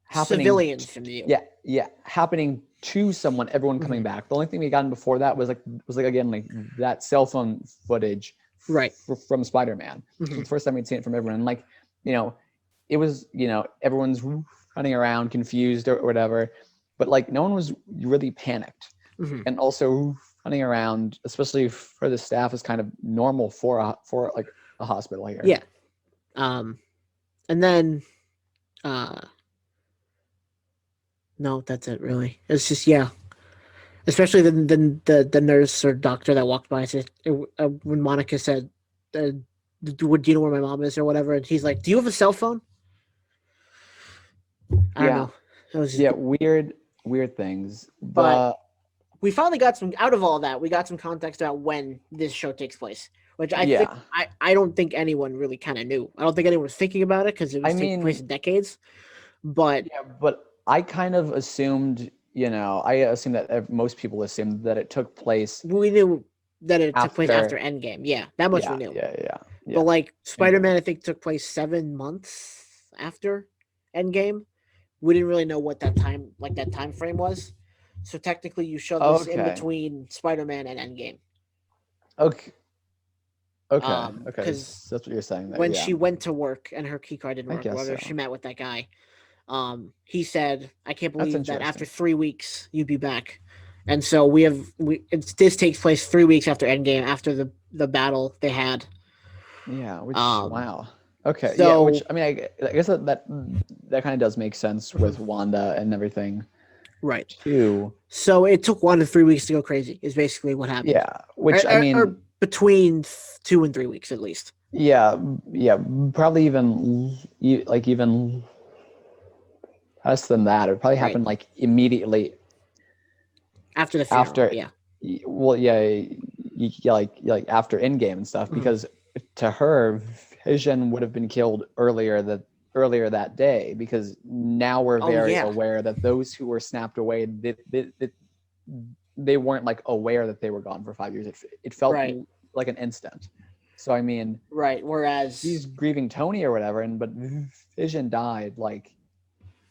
happening. Civilians from the. Yeah, yeah, happening to someone. Everyone coming Mhm. back. The only thing we gotten before that was like again like that cell phone footage Right. from Spider-Man. This Hmm. was the first time we'd seen it from everyone. Like, you know, it was everyone's running around confused or whatever, but like no one was really panicked, Hmm. and also running around, especially for the staff, is kind of normal for like a hospital here. Yeah. Um. And then. Uh. No, that's it. Really. It's just yeah. Especially the nurse or doctor that walked by said when Monica said, "Would you know where my mom is or whatever?" And he's like, "Do you have a cell phone?" I don't Yeah, know. It was just, yeah, weird things. but The we finally got some out of all that. We got some context about when this show takes place, which I think Yeah, I don't think anyone really kind of knew. I don't think anyone was thinking about it because it I was taking place mean, in decades. But yeah, but I kind of assumed, I assume that most people assumed that it took place we knew that it took place after after. Endgame. Yeah, that much we Yeah, knew. yeah, yeah, But yeah. like Same Spider here. Man, I think took place 7 months after Endgame. We didn't really know what that time frame was. So technically, you showed this in Okay, between Spider Man and Endgame. okay, okay, okay. Because So that's what you're saying there. when Yeah, she went to work and her key card didn't I work, guess whether she so. met with that guy, he said, "I can't That's believe that after interesting. 3 weeks you'd be back." And so this takes place 3 weeks after Endgame, after the battle they had. Yeah, which Um, wow. Okay, yeah, which so I mean, I guess that kind of does make sense with mhm, Wanda and everything right. too. So it took 1 to 3 weeks to go crazy. Is basically what happened, Yeah, which I or mean, between 2 and 3 weeks at least yeah, yeah, probably like even less than that. It probably right happened like immediately after the funeral. after. Yeah. Well, yeah, like after Endgame and stuff, Mhm. because to her, Vision would have been killed earlier that day, because now we're Oh very yeah. aware that those who were snapped away, they weren't like aware that they were gone for 5 years. It felt Right. like an instant. So I mean, Right. she's Whereas grieving Tony or whatever, but Vision died like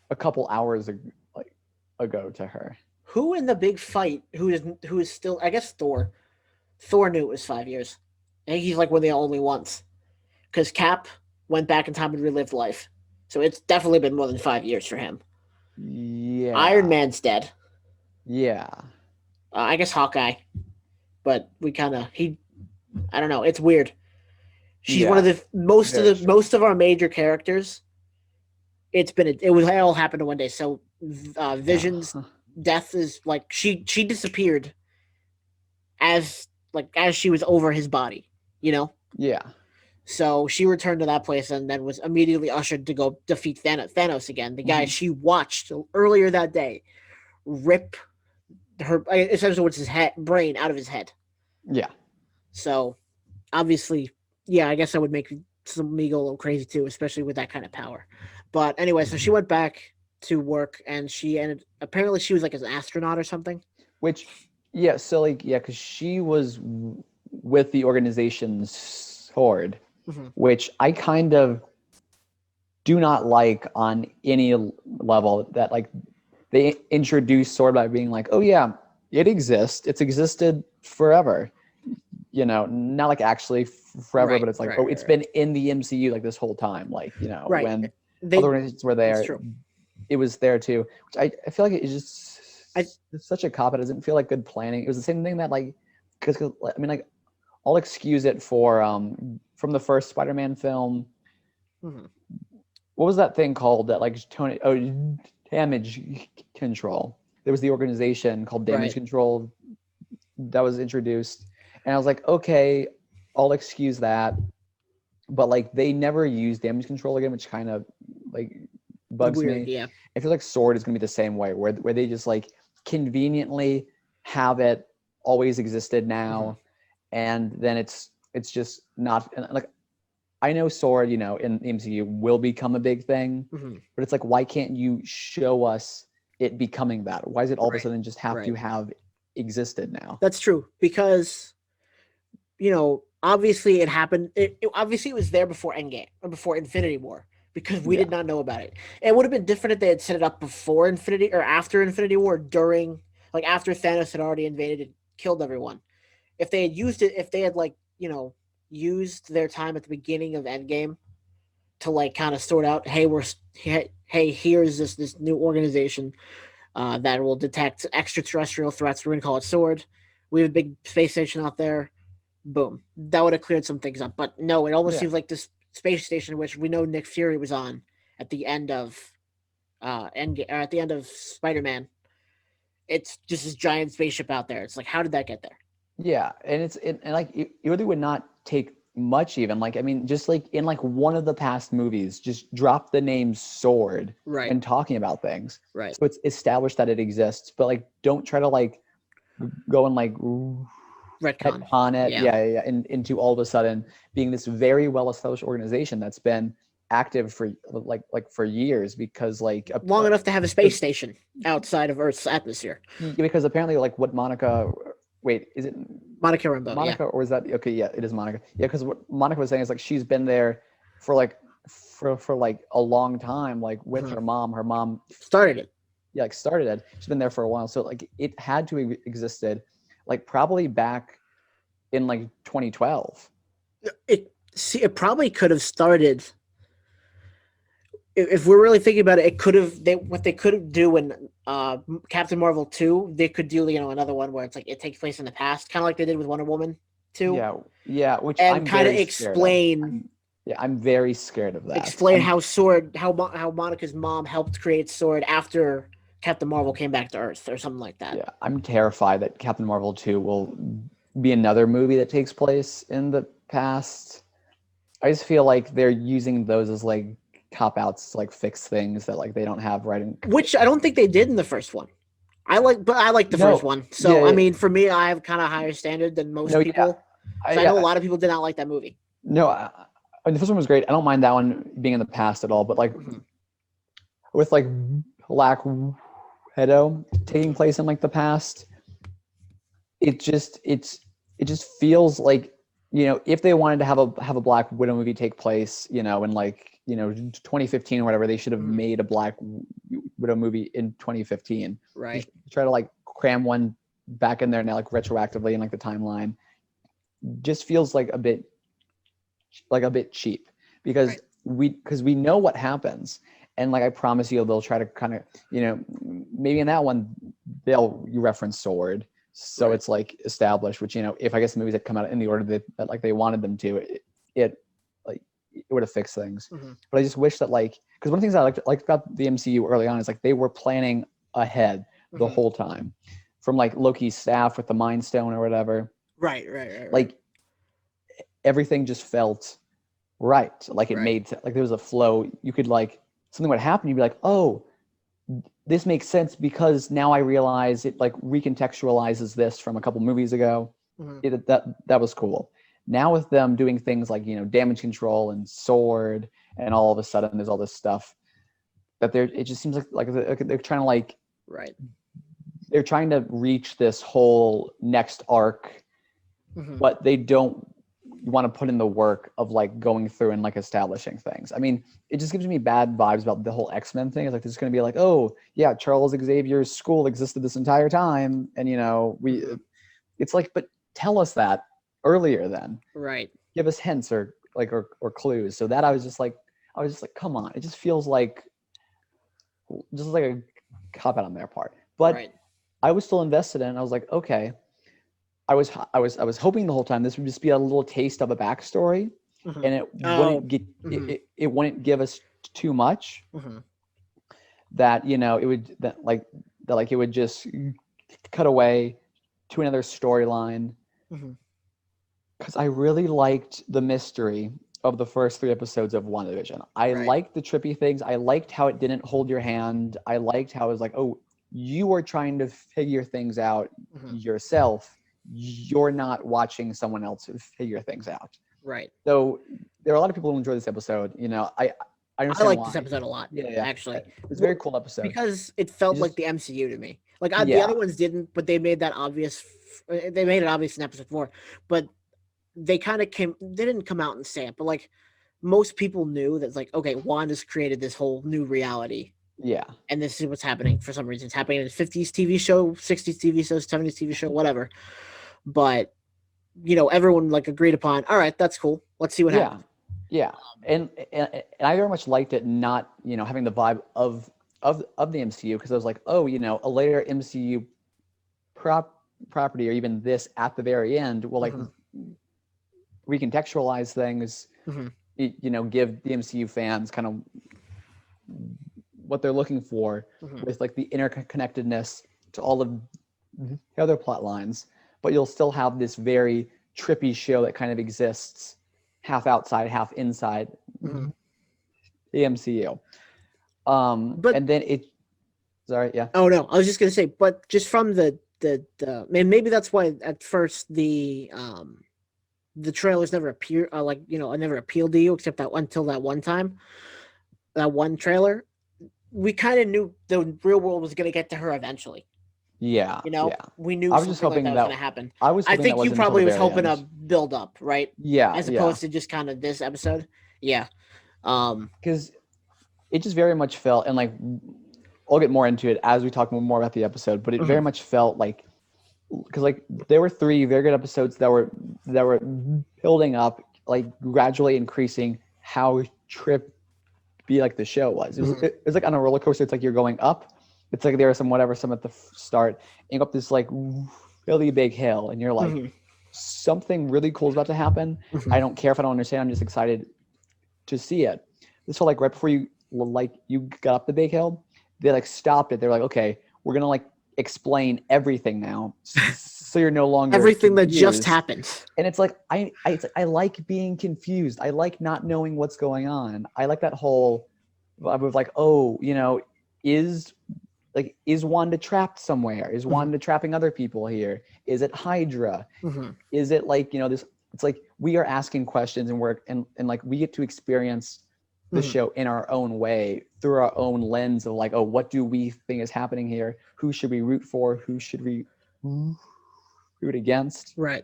a couple hours like ago to her. who in the big fight who is still I guess Thor. Thor knew it was 5 years. I think he's like one of the only ones because Cap went back in time and relived life. So it's definitely been more than 5 years for him. Iron Yeah. Man's dead. Yeah. I guess Hawkeye, but we kind of he. I don't know. It's weird. She's one of Yeah. the most of Very the strange. most of our major characters. It was all happened in one day. So Yeah. Vision's death is like she disappeared as as she was over his body. You know. Yeah. So she returned to that place and then was immediately ushered to go defeat Thanos again. The guy Hmm. she watched earlier that day rip her essentially what's his head brain out of his head. Yeah. So obviously, yeah, I guess that would make me go a little crazy too, especially with that kind of power. But anyway, so she went back to work and she ended apparently she was like an astronaut or something. Which, yeah. So like, yeah, because she was with the organization's sword, Mm-hmm. which I kind of do not like on any level. That like they introduce sword by being like, oh yeah, it exists. It's existed forever. Not like actually forever, Right, but it's like, right, oh, right, it's right. been in the MCU like this whole time. Like, Right. when other They organizations were That's there, true. it was there too. Which I feel like it's just I it's such a cop. It doesn't feel like good planning. It was the same thing that like, because I mean, like, I'll excuse it for from the first Spider-Man film. mhm. What was that thing called that like Tony? Oh, damage control. There was the organization called Damage Right. Control that was introduced, and I was like, okay, I'll excuse that, but like they never use damage control again, which kind of like bugs Weird, me. yeah. I feel like Sword is gonna be the same way, where they just like conveniently have it always existed Mm-hmm. now, and then it's just not, and like, I know Sword, in the MCU will become a big thing, Mm-hmm. but it's like, why can't you show us it becoming that? Why does it all of a Right. sudden just have to Right. have existed now? That's true because obviously it happened. Obviously it was there before Endgame or before Infinity War because we Yeah, did not know about it. It would have been different if they had set it up before Infinity or after Infinity War, during like after Thanos had already invaded and killed everyone. If they had used it, if they had used their time at the beginning of Endgame to like kind of sort out, hey, here's this new organization that will detect extraterrestrial threats. We're gonna call it Sword. We have a big space station out there. Boom. That would have cleared some things up. But no, it almost yeah, seems like this space station, which we know Nick Fury was on at the end of at the end of Spider Man. It's just this giant spaceship out there. It's like, how did that get there? yeah. And and like it really would not take much, even like, I mean, just like in like one of the past movies, just drop the name Sword Right, when talking about things, right. so it's established that it exists, but like don't try to like go and like Retcon. retcon it, Yeah. yeah, yeah, yeah, into all of a sudden being this very well established organization that's been active for like for years, because like Long enough to have a space because station outside of Earth's atmosphere. because apparently like what Monica, wait, is it Monica Rambeau, yeah. Monica, or is that okay? Yeah, it is Monica. Yeah, because what Monica was saying is like she's been there for like for like a long time, like with Mm-hmm. her mom, Started it. yeah, like started it. She's been there for a while, so like it had to have existed, like probably back in like 2012. It probably could have started if we're really thinking about it, it could have what they could do in Captain Marvel 2, they could do another one where it's like it takes place in the past, kind of like they did with Wonder Woman 2, Yeah, yeah, which and I'm kind of very scared of. explain Yeah, I'm very scared of that. explain how Sword how Monica's mom helped create Sword after Captain Marvel came back to Earth or something like that. Yeah, I'm terrified that Captain Marvel 2 will be another movie that takes place in the past. I just feel like they're using those as like cop outs to like fix things that like they don't have right in. Which I don't think they did in the first one. But I like the first No, one. yeah, So I mean, for me, I have kind of higher standard than most no, yeah, people. So I know a lot of people did not like that movie. no. I mean, the first one was great. I don't mind that one being in the past at all. But like Mm-hmm. with like Black Widow taking Mm-hmm. place in like the past, it just feels like, if they wanted to have a Black Widow movie take place, in like 2015 or whatever, they should have Mm-hmm. made a Black Widow movie in 2015. Right. Just try to like cram one back in there now, like retroactively in like the timeline, just feels like a bit cheap, because Right. we know what happens, and like I promise you, they'll try to kind of, maybe in that one you reference sword, so Right. it's like established. Which, if I guess the movies had come out in the order that like they wanted them to, it like it would have fixed things. Mm-hmm. But I just wish that, like, because one of the things I liked about the MCU early on is like they were planning ahead the Mm-hmm. whole time, from like Loki's staff with the Mind Stone or whatever. Right. Like everything just felt right. Like it Right. made, like there was a flow. You could, like, something would happen, you'd be like, oh, this makes sense because now I realize it like recontextualizes this from a couple movies ago. Mm-hmm. That was cool. Now with them doing things like, damage control and sword, and all of a sudden there's all this stuff that it just seems like they're trying to, like, Right. they're trying to reach this whole next arc, Mm-hmm. but they don't want to put in the work of like going through and like establishing things. I mean, it just gives me bad vibes about the whole X-Men thing. It's like there's going to be like, oh yeah, Charles Xavier's school existed this entire time, and Mm-hmm. it's like, but tell us that earlier then. Right. Give us hints or like or clues. So that I was just like, come on. It just feels like a cop out on their part. But Right. I was still invested in it. I was like, okay. I was hoping the whole time this would just be a little taste of a backstory, Mm-hmm. and it Oh. wouldn't get Mm-hmm. it wouldn't give us too much. Mm-hmm. That it would it would just cut away to another storyline, Mm-hmm. because I really liked the mystery of the first 3 episodes of WandaVision. I Right. liked the trippy things. I liked how it didn't hold your hand. I liked how it was like, oh, you are trying to figure things out Mm-hmm. yourself. You're not watching someone else figure things out. Right. So there are a lot of people who enjoy this episode. I I understand like this why. episode a lot, Yeah, yeah. actually. It's a very cool episode. Because it felt It like just, the MCU to me. Like the yeah, other ones didn't, but they made that obvious. They made it obvious in episode 4, but they kind of came. They didn't come out and say it, but like most people knew that, like, okay, Wanda's created this whole new reality, yeah, and this is what's happening. For some reason, it's happening in a 50s TV show, 60s TV show, 70s TV show, whatever. But everyone like agreed upon. All right, that's cool. Let's see what yeah, happens. yeah. And I very much liked it not, having the vibe of the MCU, because I was like, oh, a later MCU property, or even this at the very end, will like Mm-hmm. recontextualize things, Mm-hmm. give the MCU fans kind of what they're looking for, Mm-hmm. with like the interconnectedness to all of the other plot lines, but you'll still have this very trippy show that kind of exists half outside, half inside Mm-hmm. the MCU. But And then sorry, yeah. oh no, I was just gonna say, but just from man, maybe that's why at first the trailers never appear, never appealed to you, except that until that one time, that one trailer. We kind of knew the real world was gonna get to her eventually. Yeah, yeah. We knew I was just something like that hoping was that gonna happen. I was I hoping that think you wasn't until the probably was very hoping a end. build up, right? Yeah, As yeah. opposed to just kind of this episode. Yeah. Because it just very much felt, and like I'll get more into it as we talk more about the episode, but it very Mhm. much felt like, because like there were 3 very good episodes that were building up, like gradually increasing how trippy like the show was. Mhm. It was like on a roller coaster. It's like you're going up. It's like there was some at the start, and you go up this like really big hill, and you're like, Mhm. something really cool is about to happen. Mhm. I don't care if I don't understand. I'm just excited to see it. This felt like right before you got up the big hill, they like stopped it. They're like, okay, we're gonna like explain everything now, so you're no longer Everything that just confused. happened. And it's like I like being confused. I like not knowing what's going on. I like that whole vibe of like, oh, is Wanda trapped somewhere? Is Mhm. Wanda trapping other people here? Is it Hydra? Mhm. Is it like, this? It's like we are asking questions, and and like we get to experience the Mhm. show in our own way, through our own lens of like, oh, what do we think is happening here? Who should we root for? Who should we root against? Right.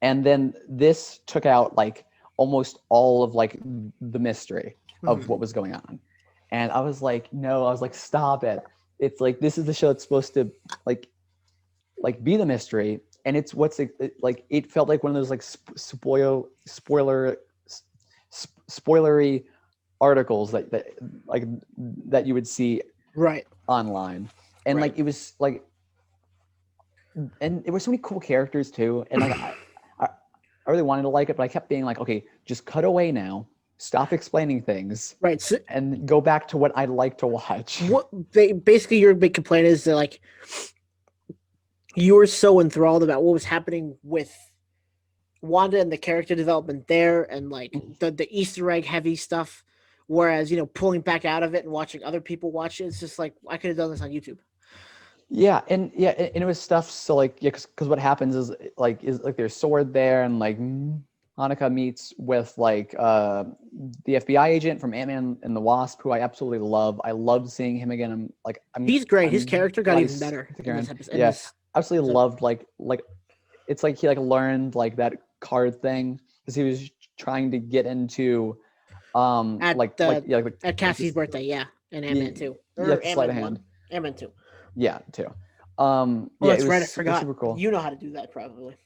And then this took out like almost all of like the mystery of Mhm. what was going on. And I was like, no, I was like, stop it. It's like, this is the show that's supposed to like be the mystery. And it's what's like, it felt like one of those like spoiler spoilery articles that like that you would see Right. online, and Right. like it was like, and there were so many cool characters too, and like I really wanted to like it, but I kept being like, okay, just cut away now, stop explaining things, Right. So and go back to what I like to watch. what basically your big complaint is that like you were so enthralled about what was happening with Wanda and the character development there and like the Easter egg heavy stuff. Whereas, pulling back out of it and watching other people watch it, it's just like I could have done this on YouTube. And it was stuff. So like, yeah, because what happens is there's Sword there, and like Hanukkah meets with like the FBI agent from Ant-Man and the Wasp, who I absolutely love. I love seeing him again. He's great. His I'm character got glad even he's better sticking in around. this episode. In Yeah, this absolutely episode. loved like it's like he like learned like that card thing because he was trying to get into At the at like Cassie's this, birthday, yeah, and Ant yeah, Man 2 yeah, or the Ant sleight of Man 1, hand. Ant Man 2. Yeah, too. Oh, Yeah, it that's was right. I super forgot. super cool. You know how to do that probably.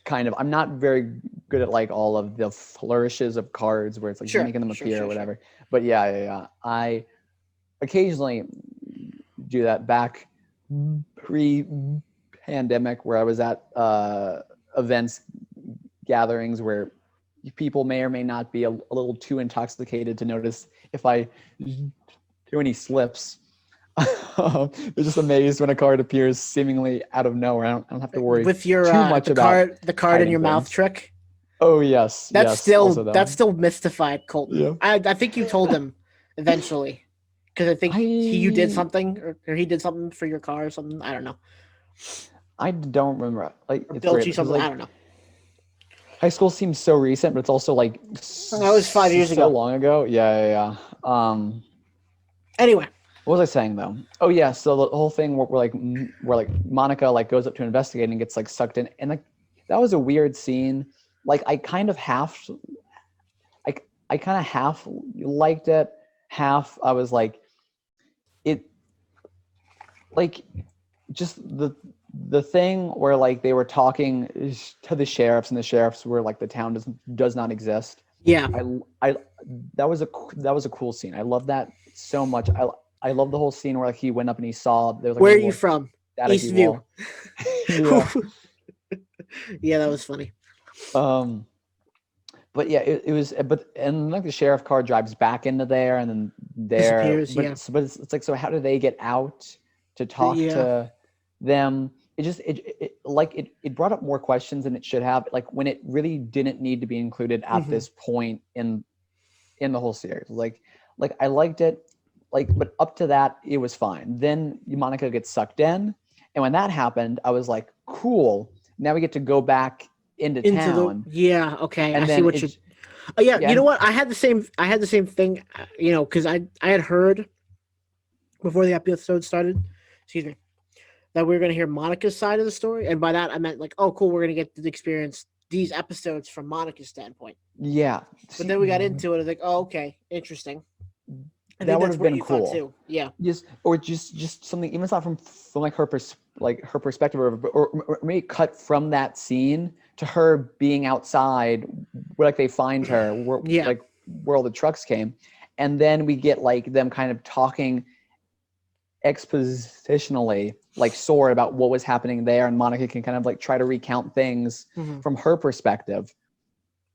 Kind of. I'm not very good at like all of the flourishes of cards where it's like Sure, making them sure, appear or sure, sure. whatever. But yeah. I occasionally do that back pre-pandemic where I was at events, gatherings where people may or may not be a little too intoxicated to notice if I do any slips. They're just amazed when a card appears seemingly out of nowhere. I don't have to worry With your too much about the card in hiding your mouth things. trick. Oh yes, yes. Also That's though, still mystified Colton. yeah. I think you told him eventually because I think you did I something or he did something for your car or something. I don't know, I don't remember. Like or it's built weird you because something. I like don't know. high school seems so recent, but it's also like That was 5 years so ago. long ago. Yeah. Anyway, What was I saying though? Oh yeah, so the whole thing where like Monica like goes up to investigate and gets like sucked in, and like that was a weird scene. Like I kind of half liked it, half I was like it like just the thing where like they were talking to the sheriffs, and the sheriffs were like the town does not exist. yeah. I that was a cool scene. I love that so much. I love the whole scene where like he went up and he saw there was like a Where are you little from? staticky Eastview. wall. Yeah. Yeah, that was funny. Um but yeah, it was, but and like the sheriff car drives back into there, and then there, Disappears. Yeah. but it's like, so how do they get out to talk Yeah. to them? It just it brought up more questions than it should have, like when it really didn't need to be included at Mm-hmm. this point in the whole series. Like I liked it, like, but up to that it was fine. Then Monica gets sucked in, and when that happened, I was like, cool. Now we get to go back into Into the town, yeah. Okay, I and see then what you. it Oh yeah, yeah you know and what? I had the same. I had the same thing. Because I had heard before the episode started. Excuse me. That we were going to hear Monica's side of the story, and by that I meant like, oh, cool, we're going to get to experience these episodes from Monica's standpoint. yeah. But See, then we got into it. I was like, oh, okay, interesting. I that think would that's have what been you thought cool. too. Yeah. Just something, even if it's not from like her perspective, or maybe cut from that scene to her being outside where like they find her Yeah. where all the trucks came, and then we get like them kind of talking expositionally like Sword about what was happening there, and Monica can kind of like try to recount things Mm-hmm. from her perspective,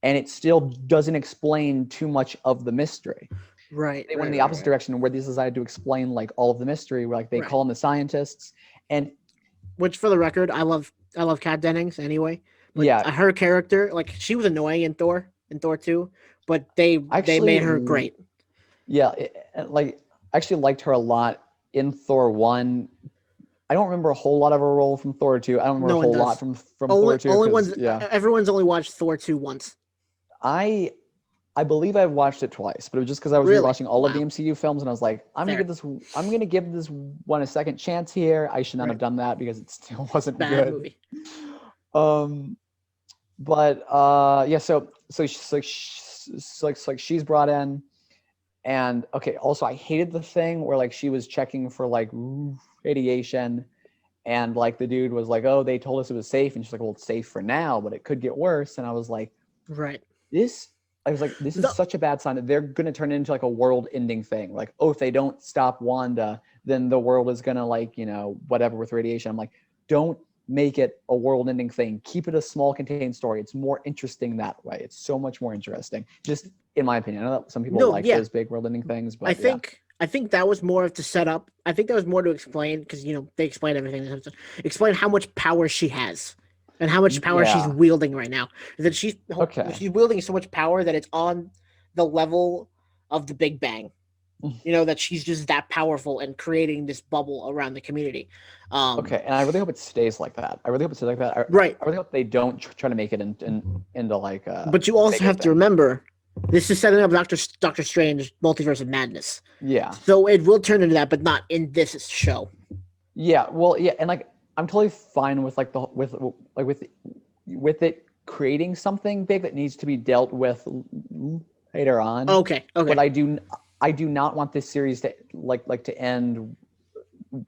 and it still doesn't explain too much of the mystery. Right. They went Right. in the Right. opposite Right. direction where they decided to explain like all of the mystery, where like they Right. call them the scientists, and Which, for the record, I love Kat Dennings anyway. But yeah, her character, like, she was annoying in Thor 2, but they actually, made her great. yeah, like I actually liked her a lot in Thor 1. I don't remember a whole lot of her role from Thor 2. I don't remember a No one whole lot does. from Only Thor 2 only because ones yeah, everyone's only watched Thor 2 once. I I believe I've watched it twice, but it was just because I was Really? rewatching all of the Wow. MCU films, and I was like, Fair. I'm gonna give this one a second chance here. I should not have Right. done that because it still wasn't Bad good. movie. Um, but yeah, so she's brought in, and okay. Also, I hated the thing where like she was checking for like radiation, and like the dude was like, "Oh, they told us it was safe," and she's like, "Well, it's safe for now, but it could get worse." And I was like, Right. this I was like, this is The, such a bad sign that they're going to turn it into like a world-ending thing. Like, oh, if they don't stop Wanda, then the world is going to like, whatever with radiation. I'm like, don't make it a world-ending thing. Keep it a small contained story. It's more interesting that way. It's so much more interesting. Just in my opinion. I know that some people no, like yeah, those big world-ending things, I but yeah. think I think that was more of to set up. I think that was more to explain because they explain everything in this episode. Explain how much power she has and how much power she's Yeah. wielding right now. That Okay. she's wielding so much power that it's on the level of the Big Bang. That she's just that powerful and creating this bubble around the community. Okay, and I really hope it stays like that. I really hope it stays like that. Right. I really hope they don't try to make it into like But you a also bigger have to thing. remember this is setting up Doctor Strange Multiverse of Madness. Yeah. So it will turn into that, but not in this show. Yeah, well, yeah, and like I'm totally fine with like with it creating something big that needs to be dealt with later on. Okay, But okay. I do not want this series to to end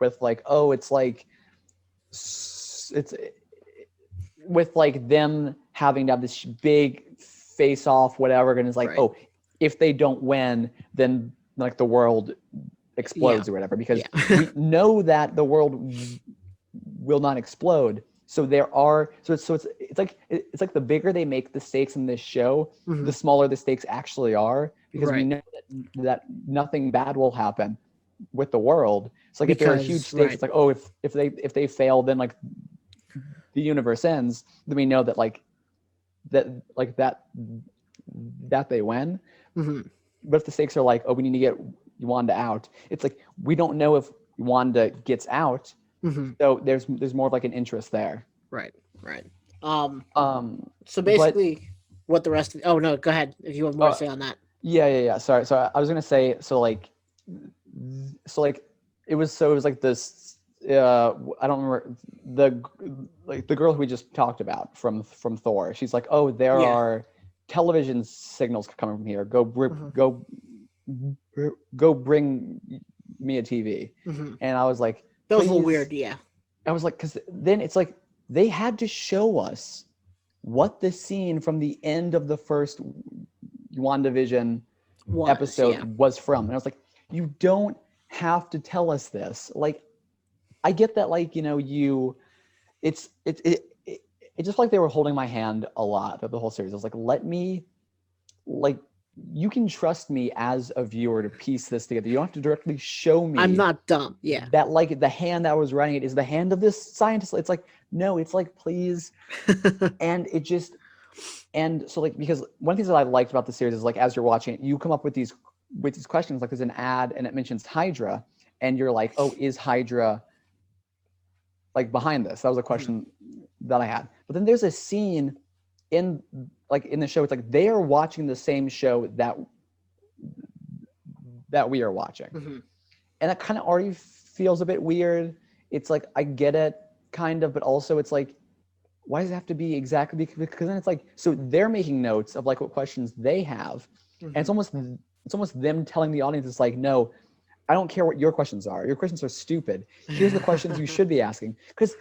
with like, oh, it's like it's with like them having to have this big face off whatever, and it's like, Right. oh, if they don't win, then like the world Yeah. explodes or whatever, because Yeah. we know that the world will not explode. So there are it's like the bigger they make the stakes in this show, Mhm. the smaller the stakes actually are, because we Right. know that nothing bad will happen with the world. It's like if there are huge Because stakes, right. it's like, oh, if they fail, then like the universe ends. Then we know that that like that they win. Mhm. But if the stakes are like, oh, we need to get Wanda out, it's like we don't know if Wanda gets out. Mhm. So there's more of like an interest there. Right. Right. Um. Um, So but basically, what the rest of? Oh no, go ahead if you have more to uh, say on that. yeah. Sorry. So I was gonna say, so like it was like this. I don't remember the girl who we just talked about from Thor. She's like, oh, there Yeah. are television signals coming from here. Mhm. Go bring me a TV. Mhm. And I was like, That was a little please. weird. Yeah. I was like, because then it's like they had to show us what the scene from the end of the first WandaVision Was episode yeah. was from. And I was like, you don't have to tell us this. Like, I get that, like, it's just like they were holding my hand a lot of the whole series. I was like, let me, like, you can trust me as a viewer to piece this together. You don't have to directly show I'm me not dumb. Yeah. that like the hand that was writing it is the hand of this scientist. It's like, no, it's like, please. And it just, and so like, because one of the things that I liked about the series is like, as you're watching it, you come up with these questions. Like there's an ad and it mentions Hydra, and you're like, oh, is Hydra like behind this? That was a Mhm. question that I had. But then there's a scene in in the show. It's like they are watching the same show that we are watching, Mhm. and that kind of already feels a bit weird. It's like I get it, kind of, but also it's like, why does it have to be exactly? Because then it's like, so they're making notes of like what questions they have, and Mhm. it's almost them telling the audience, it's like, no, I don't care what your questions are. Your questions are stupid. Here's the questions you should be asking. Because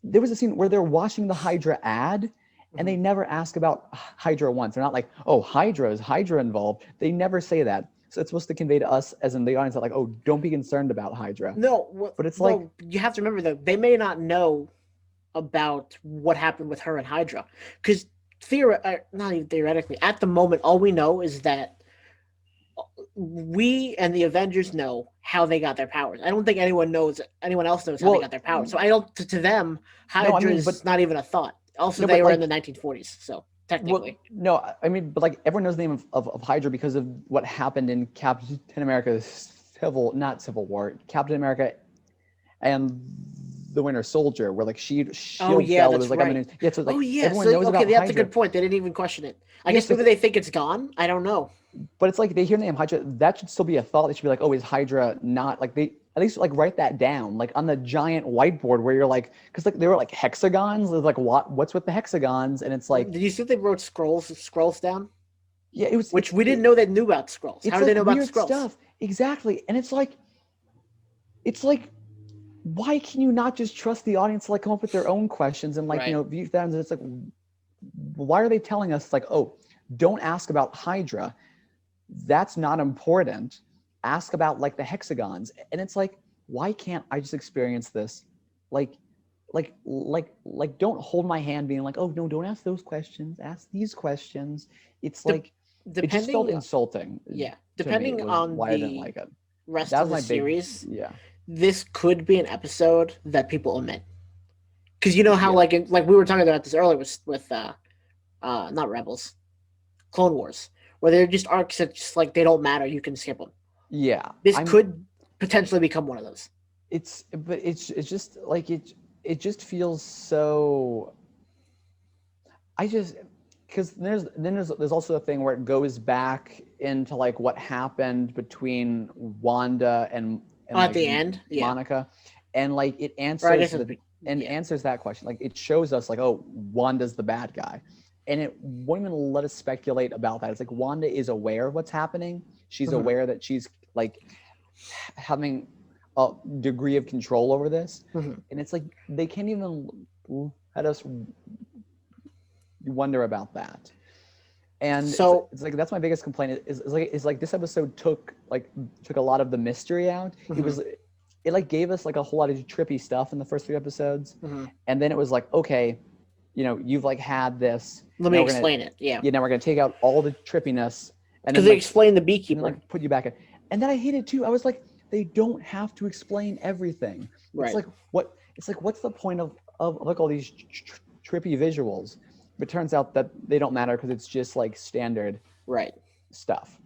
there was a scene where they're watching the Hydra ad, and they Mhm. never ask about Hydra once. They're not like, oh, is Hydra involved? They never say that. So it's supposed to convey to us, as in the audience, that like, oh, don't be concerned about Hydra. No, well, But it's like, no. You have to remember though, they may not know about what happened with her and Hydra, because not even theoretically, at the moment, all we know is that we and the Avengers know how they got their powers. I don't think anyone else knows how they got well, their powers. So I don't to them no, I mean, Hydra's not even a thought. Also, no, they but were in like, the 1940s, so well, technically. no, I mean, but like everyone knows the name of Hydra because of what happened in Captain America's not Civil War, Captain America and the Winter Soldier, where like Oh shield yeah, fell. It was that's like, I right. mean, yeah, so Oh like yeah, so everyone knows okay, about that's a Hydra. good point. They didn't even question it. I Yes, guess but maybe they think it's gone. I don't know. but it's like they hear the name Hydra. That should still be a thought. They should be like, oh, is Hydra not like they at least like write that down like on the giant whiteboard where you're like, because like they were like hexagons. There's like what's with the hexagons, and it's like, Did you see they wrote scrolls down? yeah, it was Which we didn't know they knew about scrolls. How it's did they like know about the weird scrolls? stuff, exactly, and it's like why can you not just trust the audience to like come up with their own questions and like Right. view that, and it's like, why are they telling us like, oh, don't ask about Hydra. That's not important. Ask about like the hexagons. And it's like, why can't I just experience this? Like, don't hold my hand being like, oh no, don't ask those questions. Ask these questions. It's De- like, it just felt depending, insulting yeah, to me depending was on why I didn't the like it. rest That of was the my big, series, yeah. this could be an episode that people omit. Because you know how Yeah. like we were talking about this earlier with not Rebels, Clone Wars, where they're just arcs that just like they don't matter. You can skip them. Yeah. This could potentially become one of those. It's just like it just feels so. I just because there's also a thing where it goes back into like what happened between Wanda and Oh, at like the end, yeah. Monica, and like it Or I answers guess the and yeah. answers that question. Like it shows us like, oh, Wanda's the bad guy, and it won't even let us speculate about that. It's like Wanda is aware of what's happening. She's Mhm. aware that she's like having a degree of control over this, Mhm. and it's like they can't even let us wonder about that. And So it's like that's my biggest complaint is like this episode took a lot of the mystery out. mhm. It like gave us like a whole lot of trippy stuff in the first 3 episodes, Mhm. and then it was like, okay, you've like had this. Let me Now we're gonna explain it. Yeah, now we're gonna take out all the trippiness, and because then they like explain the and then beekeeper. like put you back in. And then I hated too. I was like, they don't have to explain everything. It's Right. like what? It's like what's the point of like all these trippy visuals? But it turns out that they don't matter because it's just like standard Right. stuff.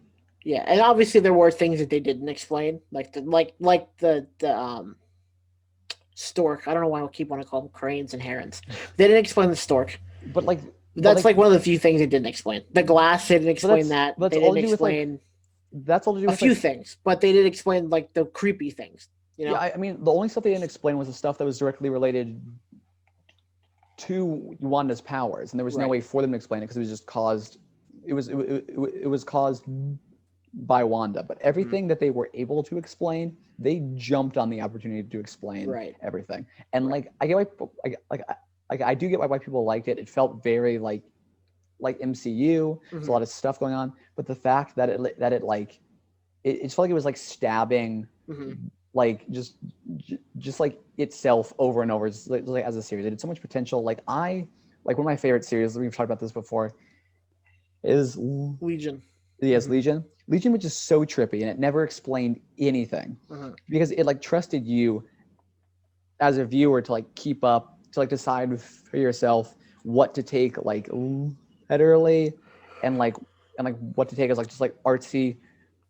Yeah, and obviously there were things that they didn't explain, like the stork. I don't know why I keep wanting to call them cranes and herons. They didn't explain the stork. But like, but That's like, like one of the few things they didn't explain. The glass, they didn't but explain that. that's They all didn't to do with like explain that's all to do a with few like things, but they did explain like the creepy things. You yeah. know? I mean, the only stuff they didn't explain was the stuff that was directly related to Wanda's powers, and there was no Right. way for them to explain it because it was just caused. It was caused by Wanda, but Mhm. everything that they were able to explain, they jumped on the opportunity to explain Right. everything. And Right. like, I get why, I do get why people liked it. It felt very like MCU. There's a Hmm. lot of stuff going on, but the fact that it like it felt like it was like stabbing Hmm. like just like itself over and over just like as a series. It had so much potential. Like one of my favorite series, we've talked about this before, is Legion. yes, Hmm. Legion was just so trippy and it never explained anything Hmm. because it like trusted you as a viewer to like keep up to like decide for yourself what to take like literally and like what to take as like just like artsy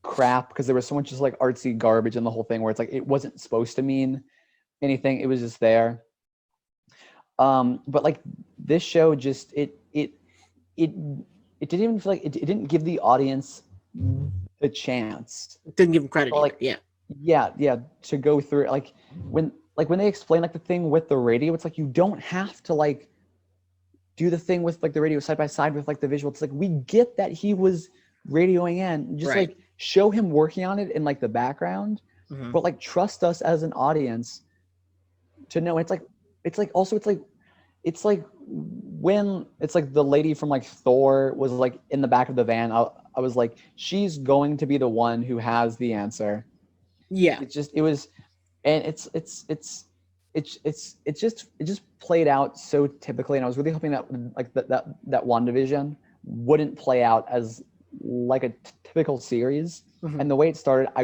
crap because there was so much just like artsy garbage in the whole thing where it's like it wasn't supposed to mean anything. It was just there. But like this show just it it didn't even feel like it didn't give the audience the chance Didn't give him to credit like either. Yeah. yeah to go through it. When they explain like the thing with the radio, it's like you don't have to like do the thing with like the radio side by side with like the visual. It's like we get that he was radioing in, just Right. like show him working on it in like the background, Hmm. but like trust us as an audience to know. It's like also it's like when it's like the lady from like Thor was like in the back of the van. I was like, she's going to be the one who has the answer. Yeah. It was, and it just played out so typically, and I was really hoping that like that WandaVision wouldn't play out as like a typical series. Hmm. And the way it started, I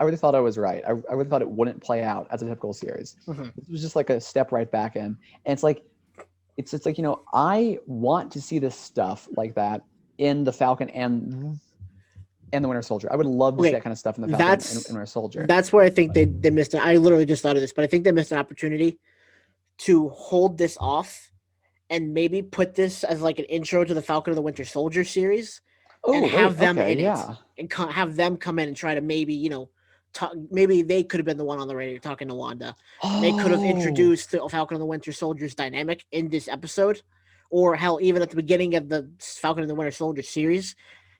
really thought I was right. I really thought it wouldn't play out as a typical series. Hmm. It was just like a step right back in, and it's like it's like I want to see this stuff like that in the Falcon and the Winter Soldier. I would love to see Okay. that kind of stuff in the Falcon and That's Winter Soldier. that's where I think they missed it. I literally just thought of this, but I think they missed an opportunity to hold this off and maybe put this as like an intro to the Falcon and the Winter Soldier series and Oh, wait. have them Okay. in it Yeah. and have them come in and try to maybe talk. Maybe they could have been the one on the radio talking to Wanda. They could have Oh, introduced the Falcon and the Winter Soldier's dynamic in this episode, or hell, even at the beginning of the Falcon and the Winter Soldier series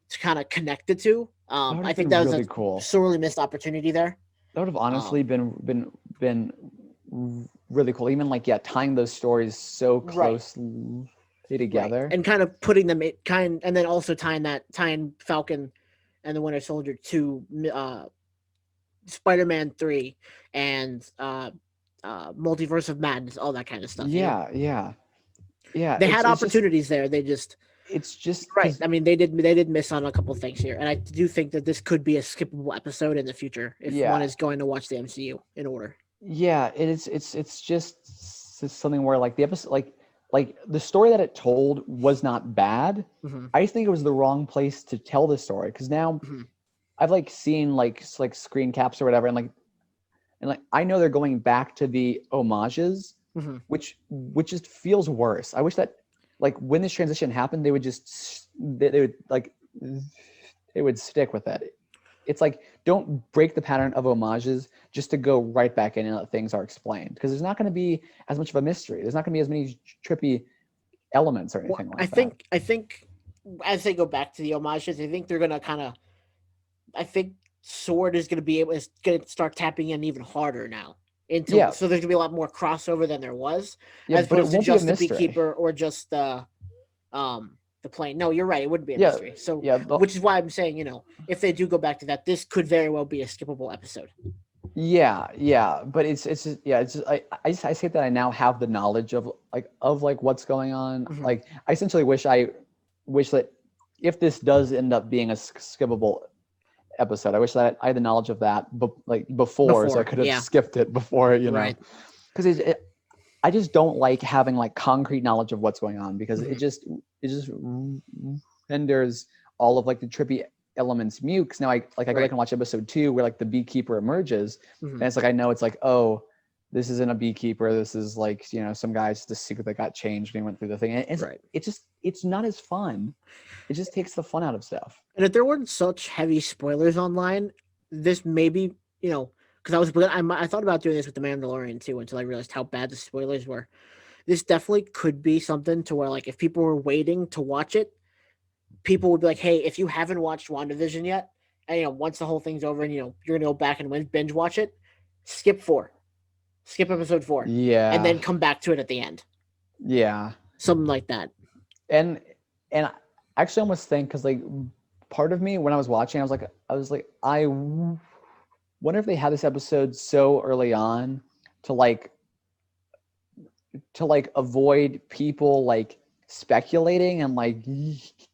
to kind of connect the two. that would I have think been that was a really cool. sorely missed opportunity there. That would have honestly Um, been really cool. Even like yeah, tying those stories so right. closely right, together. and kind of putting them and then also tying Falcon and the Winter Soldier to Spider-Man 3 and Multiverse of Madness, all that kind of stuff. Yeah, yeah, yeah. They had It's just opportunities there. They just it's just right. because I mean, they did miss on a couple things here, and I do think that this could be a skippable episode in the future if one yeah, is going to watch the MCU in order. yeah. It's just something where like the episode like the story that it told was not bad. Hmm. I just think it was the wrong place to tell the story because now Hmm. I've like seen like screen caps or whatever, and like I know they're going back to the homages, Hmm. which just feels worse. I wish that like when this transition happened, they would just they would like they would stick with it. It's like don't break the pattern of homages just to go right back in and let things are explained because there's not going to be as much of a mystery. There's not going to be as many trippy elements or Well, anything I like that. think I think as they go back to the homages, I think they're gonna kind of. I think Sword is gonna start tapping in even harder now. Into Yeah, so there's gonna be a lot more crossover than there was, yeah, as but it opposed to won't be a just the mystery. beekeeper or just the plane. No, you're right. It wouldn't be a Yeah, mystery. So, yeah, which is why I'm saying, if they do go back to that, this could very well be a skippable episode. yeah, yeah, but it's just, yeah, it's just, I say that I now have the knowledge of like what's going on. Hmm. Like I essentially wish that if this does end up being a skippable episode, I wish that I had the knowledge of that like before, so I Before, could have yeah, skipped it before, right. because I just don't like having like concrete knowledge of what's going on because Hmm. it just renders all of like the trippy elements mute. Because now I go back Right. and watch episode 2 where like the beekeeper emerges, Hmm. and it's like I know it's like, oh, this isn't a beekeeper. This is like some guy's the secret that got changed when he went through the thing. And Right. it's not as fun. It just takes the fun out of stuff. And if there weren't such heavy spoilers online, this maybe because I thought about doing this with the Mandalorian too until I realized how bad the spoilers were. This definitely could be something to where like if people were waiting to watch it, people would be like, "Hey, if you haven't watched WandaVision yet, and once the whole thing's over, and you're gonna go back and binge watch it, skip 4, skip episode 4, and Yeah, then come back to it at the end, yeah, something like that." and and I actually almost think because like part of me when I was watching, I wonder if they had this episode so early on to like avoid people like speculating and like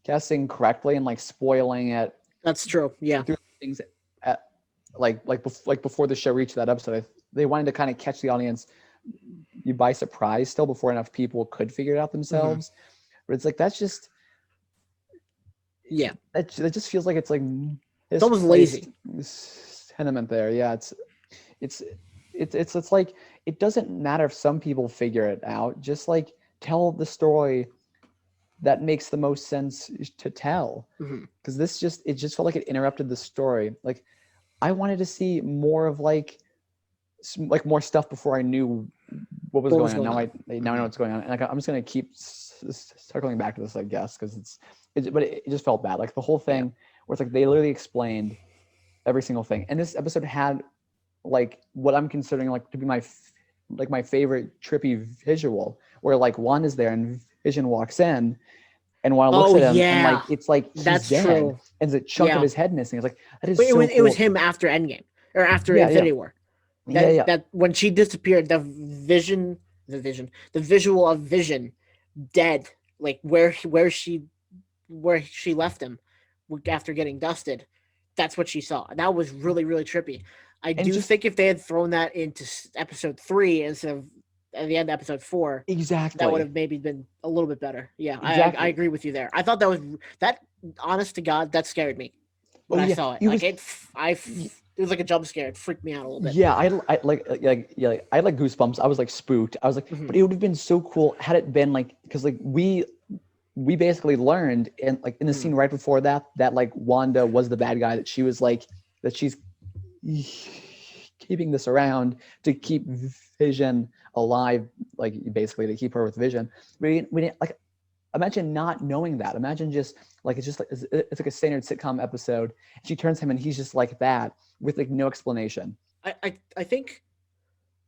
guessing correctly and like spoiling it That's true. Yeah. through things at like before the show reached that episode. They wanted to kind of catch the audience you by surprise still before enough people could figure it out Hmm. themselves. But it's like that's just Yeah. that just feels like it's like It's almost lazy. misplaced sentiment there. Yeah, it's it's like it doesn't matter if some people figure it out. Just like tell the story that makes the most sense to tell. Hmm. Because it just felt like it interrupted the story. Like I wanted to see more of like more stuff before I knew what was What was going on. going on? Now I know Hmm. what's going on, and like I'm just gonna keep circling back to this, I guess, because but it just felt bad. Like the whole Yeah. thing where it's like they literally explained every single thing, and this episode had like what I'm considering like to be my favorite trippy visual, where like Wanda's there and Vision walks in, and Wanda looks Oh at him and yeah, like it's like he's that's dead, true. and there's a chunk of Yeah, his head missing. It's like that is but it so was it was cool. him after Endgame or after Yeah, yeah, Infinity War. yeah, That yeah, that when she disappeared, the visual of Vision dead, like where she left him after getting dusted. That's what she saw. And that was really really trippy. I and do just think if they had thrown that into episode 3 instead of at the end of episode 4, that would exactly, have maybe been a little bit better. Yeah, I exactly. agree with you there. I thought that was that. Honest to God, that scared me when Oh I yeah, saw it. it Like was. it was like a jump scare. It freaked me out a little bit. Yeah, I like yeah, like, I had like goosebumps. I was like spooked. I was like, Hmm. but it would have been so cool had it been like because like we basically learned in the Hmm. scene right before that like Wanda was the bad guy, that she was like that she's keeping this around to keep Vision alive, like basically to keep her with Vision. We didn't like imagine not knowing that. Imagine just like it's like a standard sitcom episode. She turns him and he's just like that with like no explanation. I think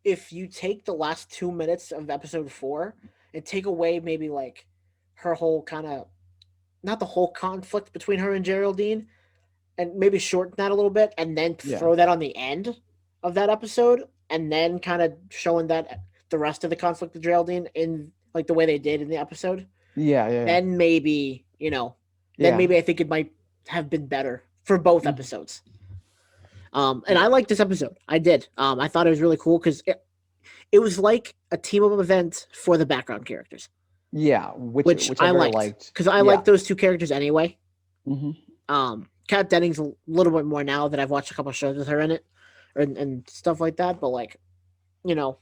if you take the last 2 minutes of episode 4 and take away maybe like her whole kind of, not the whole conflict between her and Geraldine, and maybe shorten that a little bit, and then Yeah. throw that on the end of that episode, and then kind of showing that the rest of the conflict with Geraldine in like the way they did in the episode, Yeah. Yeah. Yeah. then maybe then Yeah. maybe I think it might have been better for both Mhm. episodes. And I liked this episode. I did. I thought it was really cool because it was like a team up event for the background characters, Yeah. which Which I I very liked liked. because I Yeah. like those two characters anyway. Hmm. Kat Dennings a little bit more now that I've watched a couple shows with her in it, and stuff like that. But like, you know,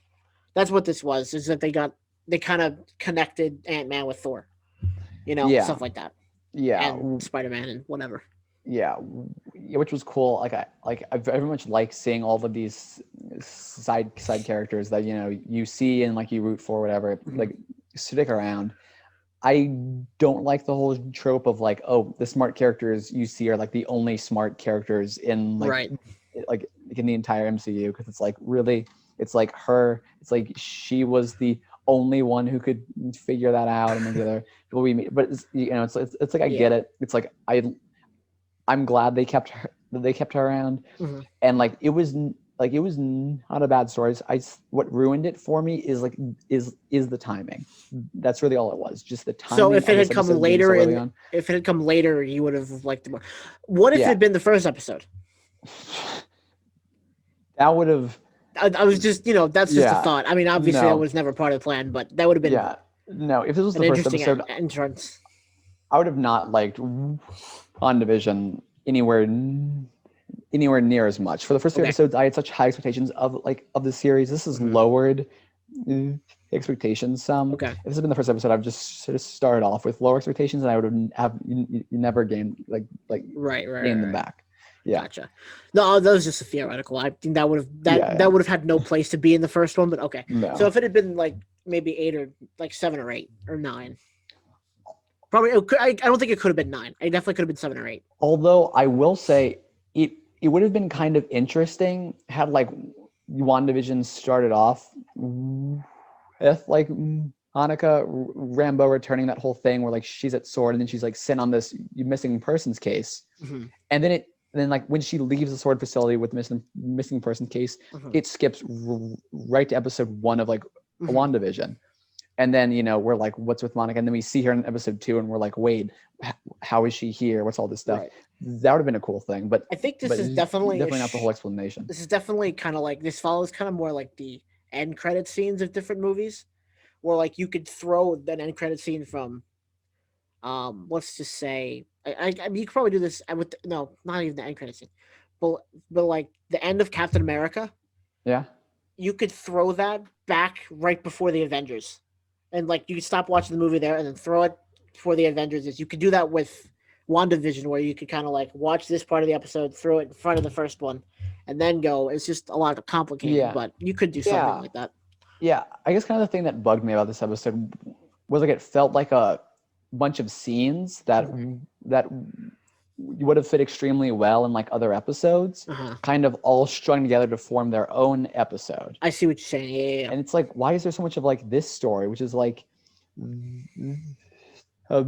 that's what this was. Is that they kind of connected Ant Man with Thor, Yeah. stuff like that, Yeah. and Spider Man and whatever. Yeah, yeah, which was cool. I very much like seeing all of these side characters that you see and like you root for, whatever, Mm-hmm. like stick around. I don't like the whole trope of like, oh, the smart characters you see are like the only smart characters in Right. like in the entire MCU, because it's like really, it's like her, it's like she was the only one who could figure that out, and like the other people we meet. But it's like I get Yeah. it. It's like I'm glad they kept her around, Mm-hmm. and like it was not a bad story. What ruined it for me is like is the timing. That's really all it was. Just the So timing if of it had this come episode being so later early in, on. if it had come later, you would have liked it more. What if it Yeah, had been the first episode? that would have. I was just, that's just a Yeah, thought. I mean, obviously that no, was never part of the plan, but that would have been yeah, no. If this was an the first interesting episode, entrance. I would have not liked WandaVision anywhere near as much. For the first few Okay. episodes, I had such high expectations of the series. This has Mm-hmm. lowered expectations some. Okay. If this had been the first episode, I've just sort of started off with lower expectations, and I would have never gained gained them Right. back. Yeah, Gotcha. No, that was just a theoretical. I think that would have yeah, that yeah. would have had no place to be in the first one. But okay. So No. if it had been like maybe 8 or like 7 or 8 or 9, probably I don't think it could have been 9. I definitely could have been 7 or 8. Although I will say it would have been kind of interesting had like WandaVision started off with like Hanukkah Rambo returning, that whole thing where like she's at Sword and then she's like sent on this missing persons case, Mm-hmm. and then like when she leaves the Sword facility with the missing person case, Mm-hmm. it skips right to episode 1 of like Mm-hmm. WandaVision. And then we're like, what's with Monica? And then we see her in episode 2 and we're like, wait, how is she here? What's all this stuff? Right. That would have been a cool thing, but I think this is definitely not the whole explanation. this is definitely kind of like, this follows kind of more like the end credit scenes of different movies, where like you could throw an end credit scene from, let's just say, I mean, you could probably do this with, no, not even the end credit scene, but like the end of Captain America, Yeah. you could throw that back right before the Avengers, and like you could stop watching the movie there and then throw it before the Avengers. Is, you could do that with WandaVision, where you could kind of like watch this part of the episode, throw it in front of the first one, and then go. It's just a lot complicated, Yeah. but you could do Yeah. something like that. Yeah. I guess kind of the thing that bugged me about this episode was like it felt like a bunch of scenes that would have fit extremely well in like other episodes, Uh-huh. kind of all strung together to form their own episode. I see what you're saying. Yeah. And it's like, why is there so much of like this story, which is like a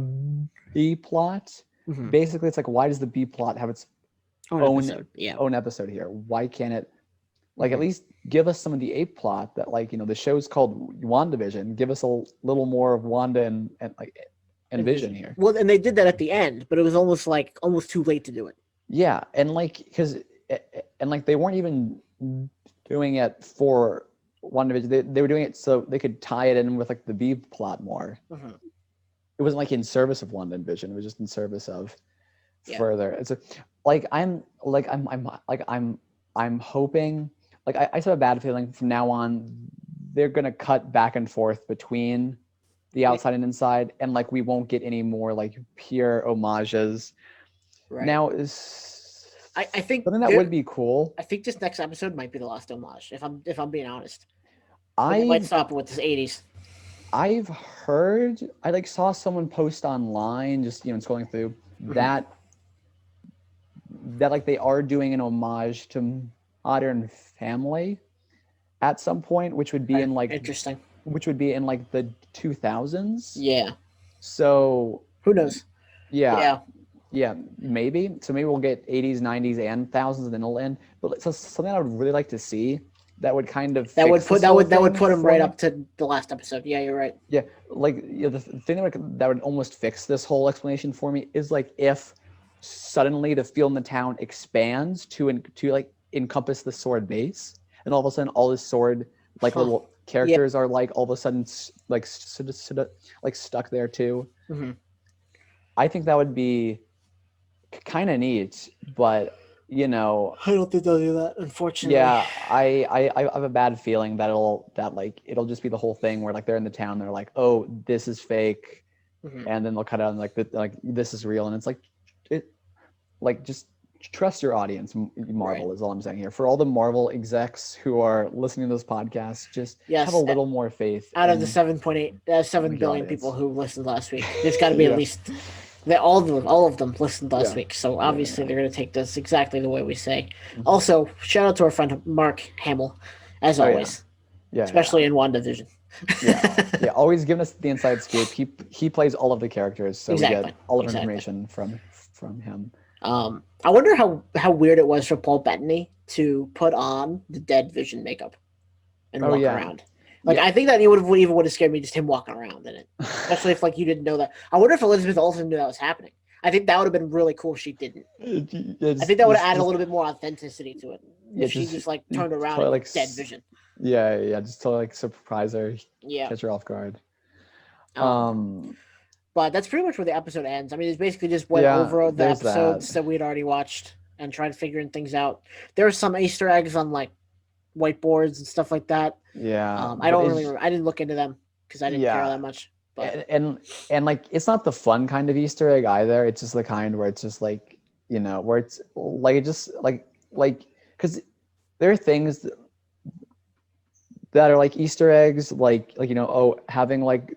B plot? Mm-hmm. Basically, it's like, why does the B plot have its own episode. Yeah. own episode here? Why can't it like Mhm. at least give us some of the A plot that like the show's called WandaVision? Give us a little more of Wanda and Vision here. Well, and they did that at the end, but it was almost too late to do it. Yeah, and like because and like they weren't even doing it for WandaVision. They were doing it so they could tie it in with like the B plot more. Mm-hmm. It wasn't like in service of Wanda and Vision. It was just in service of Yeah. further. It's I'm hoping, like I just have a bad feeling from now on they're gonna cut back and forth between the outside and inside, and like we won't get any more like pure homages. Right. Now is I think something that would be cool. I think this next episode might be the last homage. If I'm being honest, I might stop with this 80s. I've heard, I like saw someone post online, just scrolling through that like they are doing an homage to Modern Family at some point, which would be in like Interesting. which would be in like the 2000s. Yeah. So Who knows? yeah, Yeah, yeah, maybe. So maybe we'll get 80s, 90s, and thousands, and then it'll end. But so something I would really like to see that would kind of that would fix put this whole that would thing put him for right me. up to the last episode. Yeah, you're right. Yeah, like the thing that would almost fix this whole explanation for me is like if suddenly the field in the town expands to like encompass the sword base, and all of a sudden all the sword like Huh. little Yeah. characters are like all of a sudden like like stuck there too. Mm-hmm. I think that would be kind of neat, but you know, I don't think they'll do that, unfortunately. yeah, I have a bad feeling that it'll just be the whole thing where like they're in the town, they're like, oh, this is fake, Mm-hmm. and then they'll cut out and like this is real, and it's like it like just trust your audience. Right. Marvel is all I'm saying here. For all the Marvel execs who are listening to this podcast, just have a Yes. little more faith Out of the 7.8, 7 your billion people audience. who listened last week, there's got to be at Yeah, least that all of them listened last yeah, week. So yeah, obviously yeah. they're going to take this exactly the way we say. Mhm. Also, shout out to our friend Mark Hamill, as Oh yeah, always, yeah, yeah, especially in WandaVision. yeah, yeah. Always giving us the inside scoop. He plays all of the characters, so we get Exactly. all of our Exactly. information from him. I wonder how weird it was for Paul Bettany to put on the dead Vision makeup and Oh walk yeah, around. Like yeah. I think that he would have scared me just him walking around in it, especially if like you didn't know that. I wonder if Elizabeth Olsen knew that was happening. I think that would have been really cool if she didn't. Yeah, I think that would have added a little bit more authenticity to it yeah, if she just like turned around totally and like dead Vision. yeah, yeah, just to like surprise her, Yeah. catch her off guard. Um, Um, but that's pretty much where the episode ends. I mean, it's basically just went yeah, over the there's that. episodes that we had already watched and tried figuring things out. There were some Easter eggs on like whiteboards and stuff like that. Yeah, I but don't really. it's I didn't look into them because I didn't care yeah, that much. But and like it's not the fun kind of Easter egg either. It's just the kind where it's just like where it's like it just like because there are things that are like Easter eggs, like oh, having like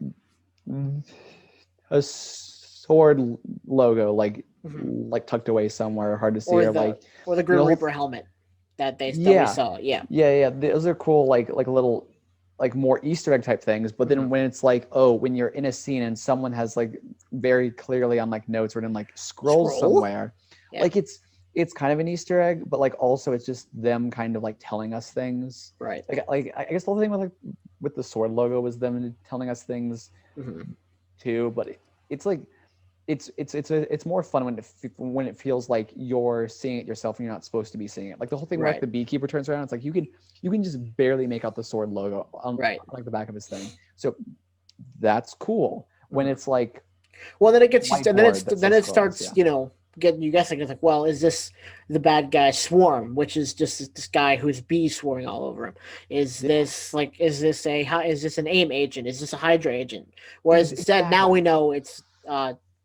a sword logo mhm. like tucked away somewhere, hard to see, or or the like or the Grim whole Reaper helmet that we yeah, saw. Yeah. yeah. Those are cool, like little like more Easter egg type things. But Mm-hmm. then when it's like, oh, when you're in a scene and someone has like very clearly on like notes written like scrolls Scroll. somewhere, Yeah. like it's kind of an Easter egg, but like also it's just them kind of like telling us things. Right. Like I guess the whole thing with the sword logo was them telling us things Mm-hmm. too. But it's like it's more fun when it feels like you're seeing it yourself and you're not supposed to be seeing it. Like the whole thing where like Right. the beekeeper turns around, it's like you can just barely make out the sword logo on Right. like the back of his thing. So that's cool. When Mhm. it's like Well, then it gets whiteboard that then still it scrolls, starts yeah. getting you guessing. It's like, well, is this the bad guy Swarm, which is just this guy who's bees swarming all over him? Is Yeah. this like is this an AIM agent? Is this a Hydra agent? Whereas instead now Exactly. we know it's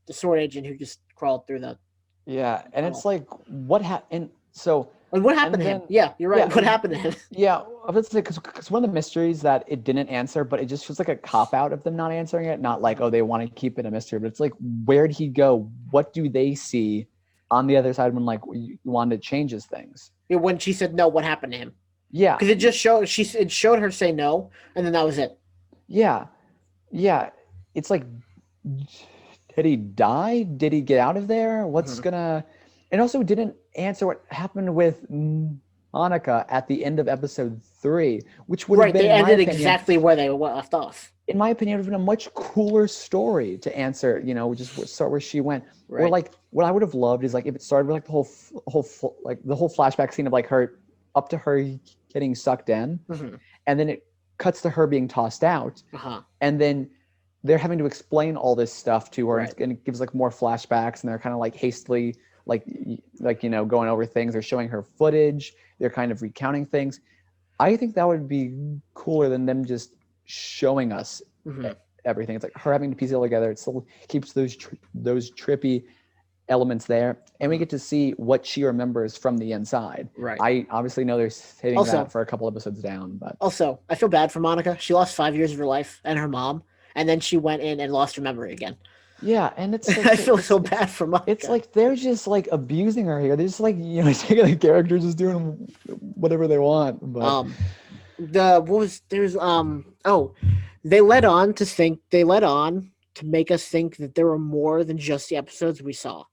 the sword agent who just crawled through the Yeah, and it's tunnel. like what happened. So And what happened and to him? then Yeah, you're right. yeah, What happened to him? yeah. Let's say because one of the mysteries that it didn't answer, but it just feels like a cop out of them not answering it. Not like oh they want to keep it a mystery, but it's like where'd he go? What do they see on the other side when like Wanda changes things? When she said no, what happened to him? Yeah, Because it just showed it showed her say no, and then that was it. yeah, yeah. It's like did he die? Did he get out of there? What's Mhm. gonna? And also didn't answer what happened with Monica at the end of episode 3, which would have Right, been, they in my ended opinion, exactly where they left off. would have been a much cooler story to answer. Just start where she went. Or Right. like what I would have loved is like if it started with like like the whole flashback scene of like her up to her getting sucked in, Mm-hmm. and then it cuts to her being tossed out, Uh huh. and then they're having to explain all this stuff to her, Right. and it gives like more flashbacks, and they're kind of like hastily like going over things. They're showing her footage. They're kind of recounting things. I think that would be cooler than them just showing us Mm-hmm. everything. It's like her having to piece it all together. It still keeps those trippy elements there, and we get to see what she remembers from the inside. Right. I obviously know they're saving Also, that for a couple episodes down, but I feel bad for Monica. She lost 5 years of her life and her mom, and then she went in and lost her memory again. yeah, and it's like I feel so bad for it's Monica. like they're just like abusing her here. They're just like taking the characters, just doing whatever they want. But Um, the what was there's oh, they led on to make us think that there were more than just the episodes we saw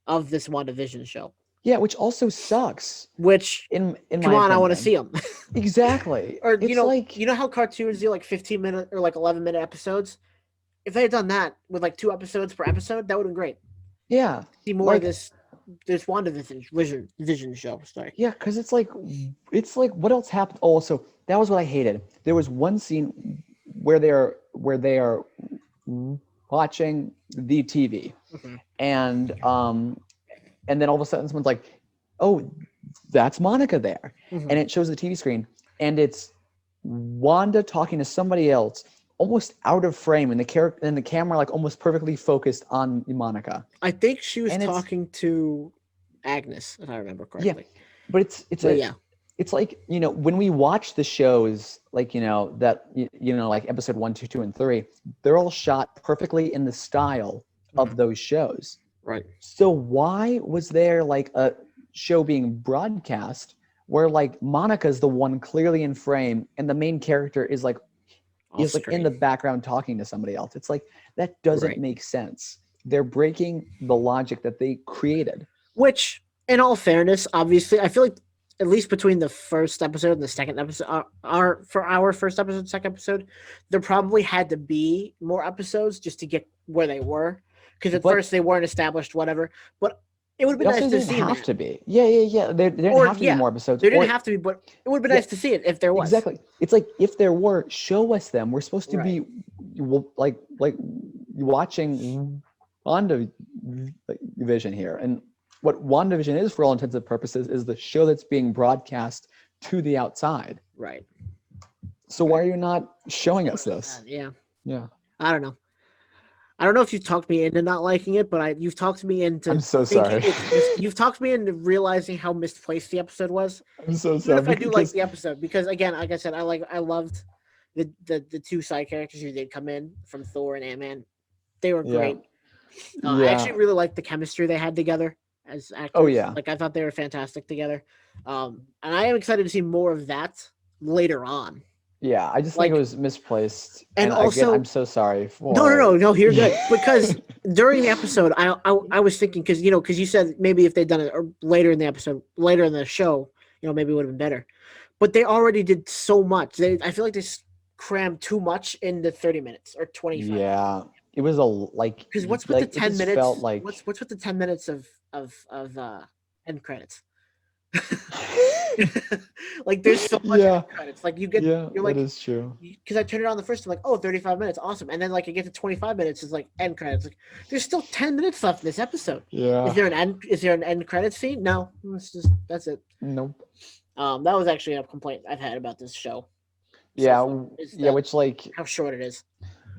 of this WandaVision show. Yeah, which also sucks Which, in come my on, I want to opinion. see them. Exactly. Or It's like, you know how cartoons do like 15-minute or like 11-minute episodes. If they had done that with like 2 episodes per episode, that would have been great. yeah, See more of like this WandaVision Vision show. Sorry. yeah, because it's like what else happened? Oh, so that was what I hated. There was one scene where they are watching the TV, Mm-hmm. and then all of a sudden someone's like, "Oh, that's Monica there," Mm-hmm. and it shows the TV screen, and it's Wanda talking to somebody else, almost out of frame, and the camera like almost perfectly focused on Monica, I think she was and it's talking to Agnes, if I remember yeah, correctly. but But yeah, it's like, when we watch the shows, like, that like episode 1, 2, 2, and 3, they're all shot perfectly in the style mm-hmm. of those shows. Right. So why was there like a show being broadcast where like Monica's the one clearly in frame and the main character Off is like in screen. the background talking to somebody else? It's like that doesn't Right. make sense. They're breaking the logic that they created. Which, in all fairness, obviously, I feel like at least between the first episode and the second episode, for our first episode, second episode, there probably had to be more episodes just to get where they were. Because at But first they weren't established, whatever. But it would have it been nice also to didn't see have that. to be. Yeah. There didn't Or have to be yeah, more episodes. there didn't Or have to be, but it would have been yeah, nice to see it if there was. exactly. It's like if there were, show us them. We're supposed to Right. be like watching WandaVision here, and what WandaVision is, for all intents and purposes, is the show that's being broadcast to the outside. Right. So why are you not showing us this? Yeah. Yeah, I don't know. I don't know if you've talked me into not liking it, but you've talked me I'm into so thinking sorry. you've talked me into realizing how misplaced the episode was. I'm so Even sorry if I do like because the episode, because again, like I said, I loved the two side characters who did come in from Thor and Ant-Man. They were yeah, great. I actually yeah. really liked the chemistry they had together as Oh actors. yeah, Like I thought they were fantastic together. And I am excited to see more of that later on. yeah. I just think it Like, was misplaced, and and again, I'm also, so sorry no, for. no, you're good. Because during the episode, I was thinking, because you said maybe if they'd done it or later in the episode, later in the show, maybe it would have been better. But they already did so much. I feel like they crammed too much into 30 minutes or 25 minutes. Yeah, it was Because what's with the it 10 just felt minutes? like. What's with the 10 minutes of end credits? Like there's so much Yeah, end credits. Like yeah, you're that like, is true. because I turned it on the first time, like, oh, 35 minutes, awesome. And then like I get to 25 minutes, is like end credits. Like there's still 10 minutes left in this episode. Yeah, Is there an end credit scene? No. That's it. nope. That was actually a complaint I've had about this show so Yeah, far, is yeah, that which like, how short it is.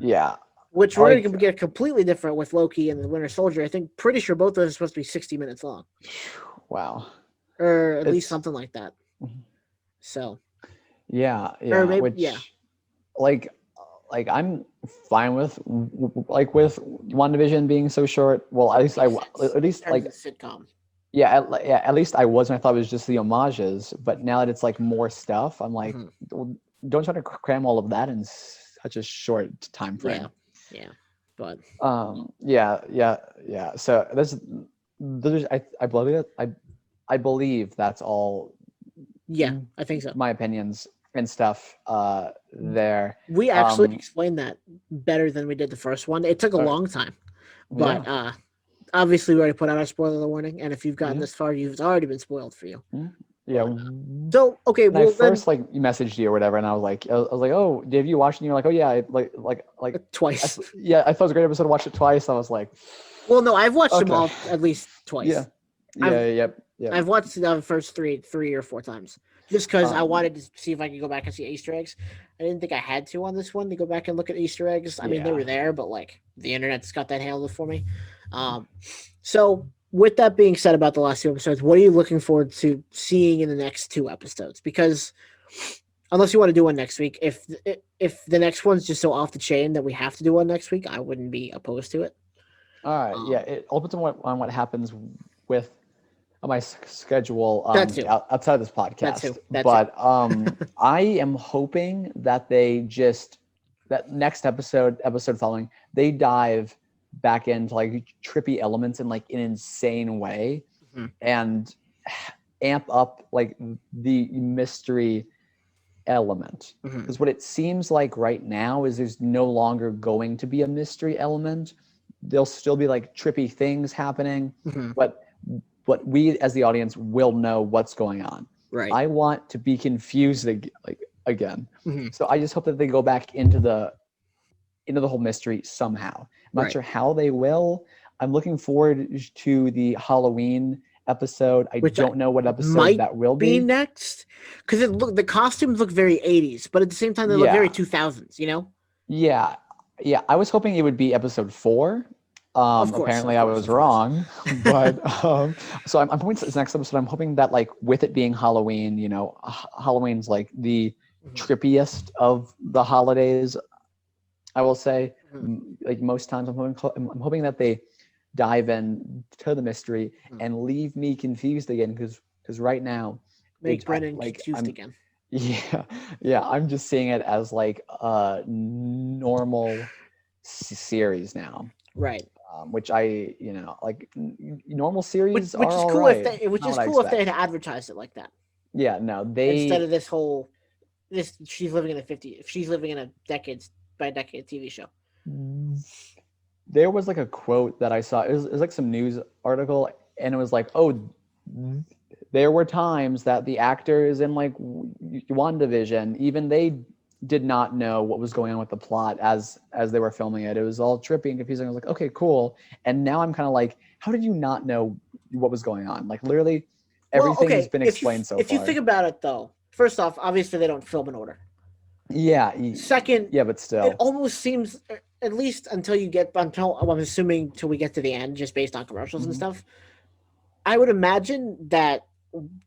yeah, Which we're like, gonna get completely different with Loki and the Winter Soldier. I think pretty sure both of those are supposed to be 60 minutes long. wow. Or at least It's something like that. So yeah, or yeah, maybe yeah. which like I'm fine with with WandaVision being so short. Well, at least In terms of sitcom. yeah, at least I was when I thought it was just the homages, but now that it's like more stuff, I'm like, well, don't try to cram all of that in such a short time frame. Yeah. But yeah. So there's I believe it. I believe that's all yeah, I think so. my opinions and stuff there. We actually explained that better than we did the first one. It took a long time. But obviously we already put out our spoiler warning, and if you've gotten this far, it's already been spoiled for you. Yeah. So okay, when I first like messaged you or whatever, and I was like, oh, have you watched? And you're like, oh yeah, like twice. I thought it was a great episode. I watched it twice. I was like, well, no, I've watched them all at least twice. Yeah. I've watched the first three or four times just because I wanted to see if I could go back and see Easter eggs. I didn't think I had to on this one to go back and look at Easter eggs. I mean, they were there, but like the internet's got that handled for me. So with that being said about the last two episodes, what are you looking forward to seeing in the next two episodes? Because unless you want to do one next week, if the next one's just so off the chain that we have to do one next week, I wouldn't be opposed to it. All right, yeah, it all depends on what happens with my schedule outside of this podcast. But I am hoping that they just that next episode following, they dive back into like trippy elements in like an insane way Mhm. and amp up like the mystery element. Mhm. Because what it seems like right now is there's no longer going to be a mystery element. There'll still be like trippy things happening, Mhm. but we as the audience will know what's going on. Right. I want to be confused again. Mhm. So I just hope that they go back into the whole mystery somehow. I'm not Right. sure how they will. I'm looking forward to the Halloween episode. I Which don't know what episode might that will be be. next because the costumes look very 80s, but at the same time they look very Yeah, 2000s. yeah, yeah. I was hoping it would be episode 4. Of Apparently I course, was of course. wrong, but so I'm hoping this next episode. I'm hoping that like with it being Halloween, Halloween's like the Mhm. trippiest of the holidays. I will say, Mhm. like most times, I'm hoping that they dive in to the mystery Mhm. and leave me confused again because right now, Make Brennan like confused I'm again. yeah, yeah, I'm just seeing it as like a normal series now, Right. which I like normal series Which are is all cool if right. they which Not is what I cool if they had expect. advertised it like that Yeah, no, instead of they this whole this she's living in a 50 if she's living in a decades by decade TV show. there was like a quote that I saw. It was like some news article, and it was like, oh, there were times that the actors in like WandaVision, even they did not know what was going on with the plot as they were filming it. It was all trippy and confusing. I was like, okay, cool. And now I'm kind of like, how did you not know what was going on? Like literally Well, everything has okay, been explained so if you think far. about it though, first off, obviously they don't film in order. Yeah, Second, yeah, but it still. almost seems at least until I'm assuming till we get to the end, just based on commercials and Mhm. stuff. I would imagine that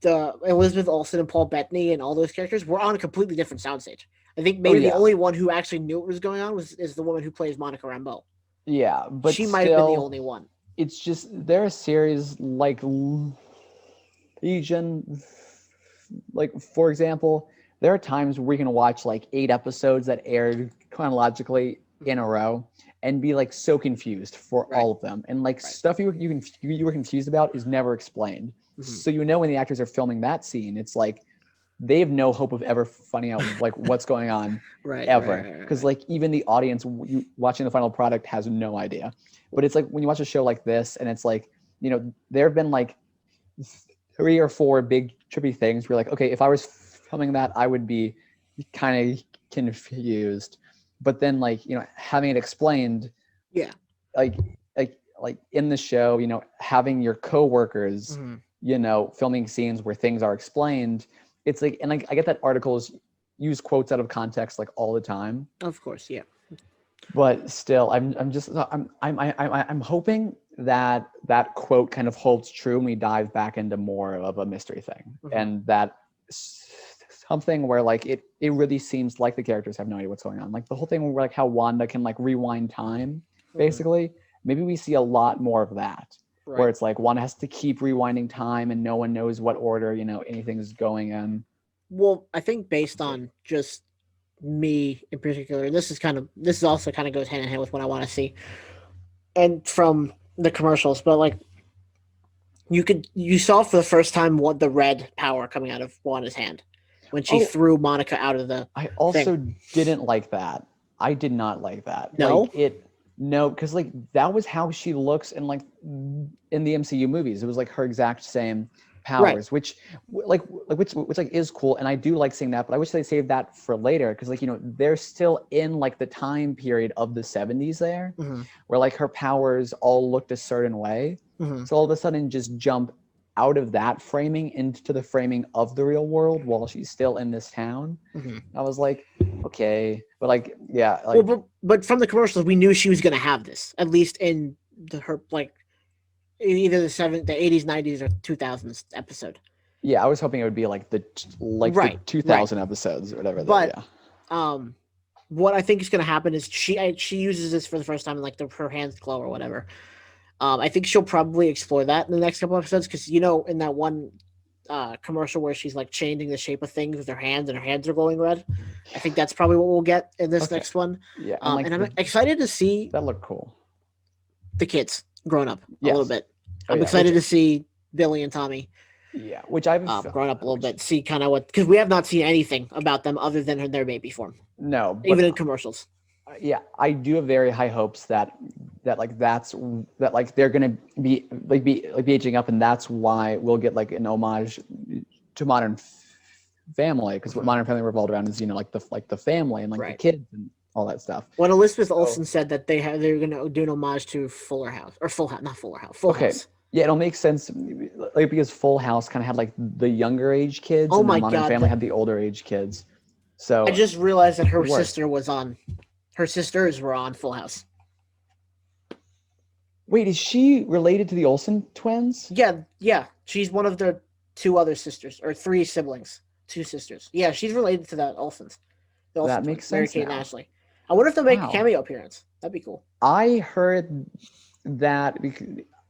the Elizabeth Olsen and Paul Bettany and all those characters were on a completely different soundstage. I think Oh maybe the yeah, only one who actually knew what was going on is the woman who plays Monica Rambeau. yeah, but She might have been the still, only one. it's just there are series like Legion, like for example, there are times where we can watch like 8 episodes that aired chronologically in Mhm. a row and be like so confused for Right, all of them, and like right. stuff you were confused about is never explained. Mhm. So when the actors are filming that scene, it's like they have no hope of ever finding out like what's going on Right, right, ever, right, right, because right. like even the audience watching the final product has no idea. But it's like when you watch a show like this and it's like there have been like 3 or 4 big trippy things where you're like, okay, if I was filming that, I would be kind of confused. But then like, having it explained, Yeah. like like in the show, having your coworkers, Mhm. filming scenes where things are explained, it's like, and like I get that articles use quotes out of context like all the time, Of course, yeah. but still I'm just I'm hoping that that quote kind of holds true and we dive back into more of a mystery thing, Mhm. and that something where like it really seems like the characters have no idea what's going on, like the whole thing where like how Wanda can like rewind time Mhm. basically. Maybe we see a lot more of that, where Right. it's like Wanda has to keep rewinding time and no one knows what order anything's going in. Well, I think based on just me in particular, this is also kind of goes hand in hand with what I want to see, and from the commercials. But like you saw for the first time what the red power coming out of Wanda's hand when she Oh, threw Monica out of the I thing. also didn't like that. I did not like that. Like No, it no, because like that was how she looks in like in the MCU movies. It was like her exact same right. powers, which which like is cool, and I do like seeing that. But I wish they saved that for later because like they're still in like the time period of the 70s there, Mm-hmm. where like her powers all looked a certain way. Mm-hmm. So all of a sudden, just jump out of that framing into the framing of the real world while she's still in this town. Mm-hmm. I was like, okay, but like, yeah, Well, like, but from the commercials, we knew she was going to have this at least in her like either the 80s, 90s, or 2000s episode. yeah, I was hoping it would be like the Right, right. 2000 episodes or whatever. That But yeah. um, what I think is going to happen is she uses this for the first time, and like her hands glow or whatever. I think she'll probably explore that in the next couple episodes because in that one commercial where she's like changing the shape of things with her hands, and her hands are glowing red. I think that's probably what we'll get in this Okay. next one. Yeah, and like And I'm excited to see that looked cool. the kids growing up a little Yes. bit. Oh I'm yeah. Which excited to see Billy and Tommy which I haven't growing up a little which bit. See kind of what, because we have not seen anything about them other than their baby form, no, even but in commercials. yeah, I do have very high hopes that like that like they're gonna be aging up, and that's why we'll get like an homage to Modern Family, because what Modern Family revolved around is like the family and like the Right. kids and all that stuff. When Elizabeth So Olsen said that they were going to do an homage to Fuller House, or Full House, not Fuller House, Full okay, House. yeah, it'll make sense like because Full House kind of had like the younger age kids, Oh and then my Modern god, Family had the older age kids. I So just realized that it her could work. sister was on. Her sisters were on Full House. Wait, is she related to the Olsen twins? Yeah, yeah. She's one of the two other sisters, or three siblings. Two sisters. Yeah, she's related to that Olsens. The Olsen That twins, makes Mary sense Kate and now. Ashley. I wonder if they'll make a Wow. cameo appearance. That'd be cool. I heard that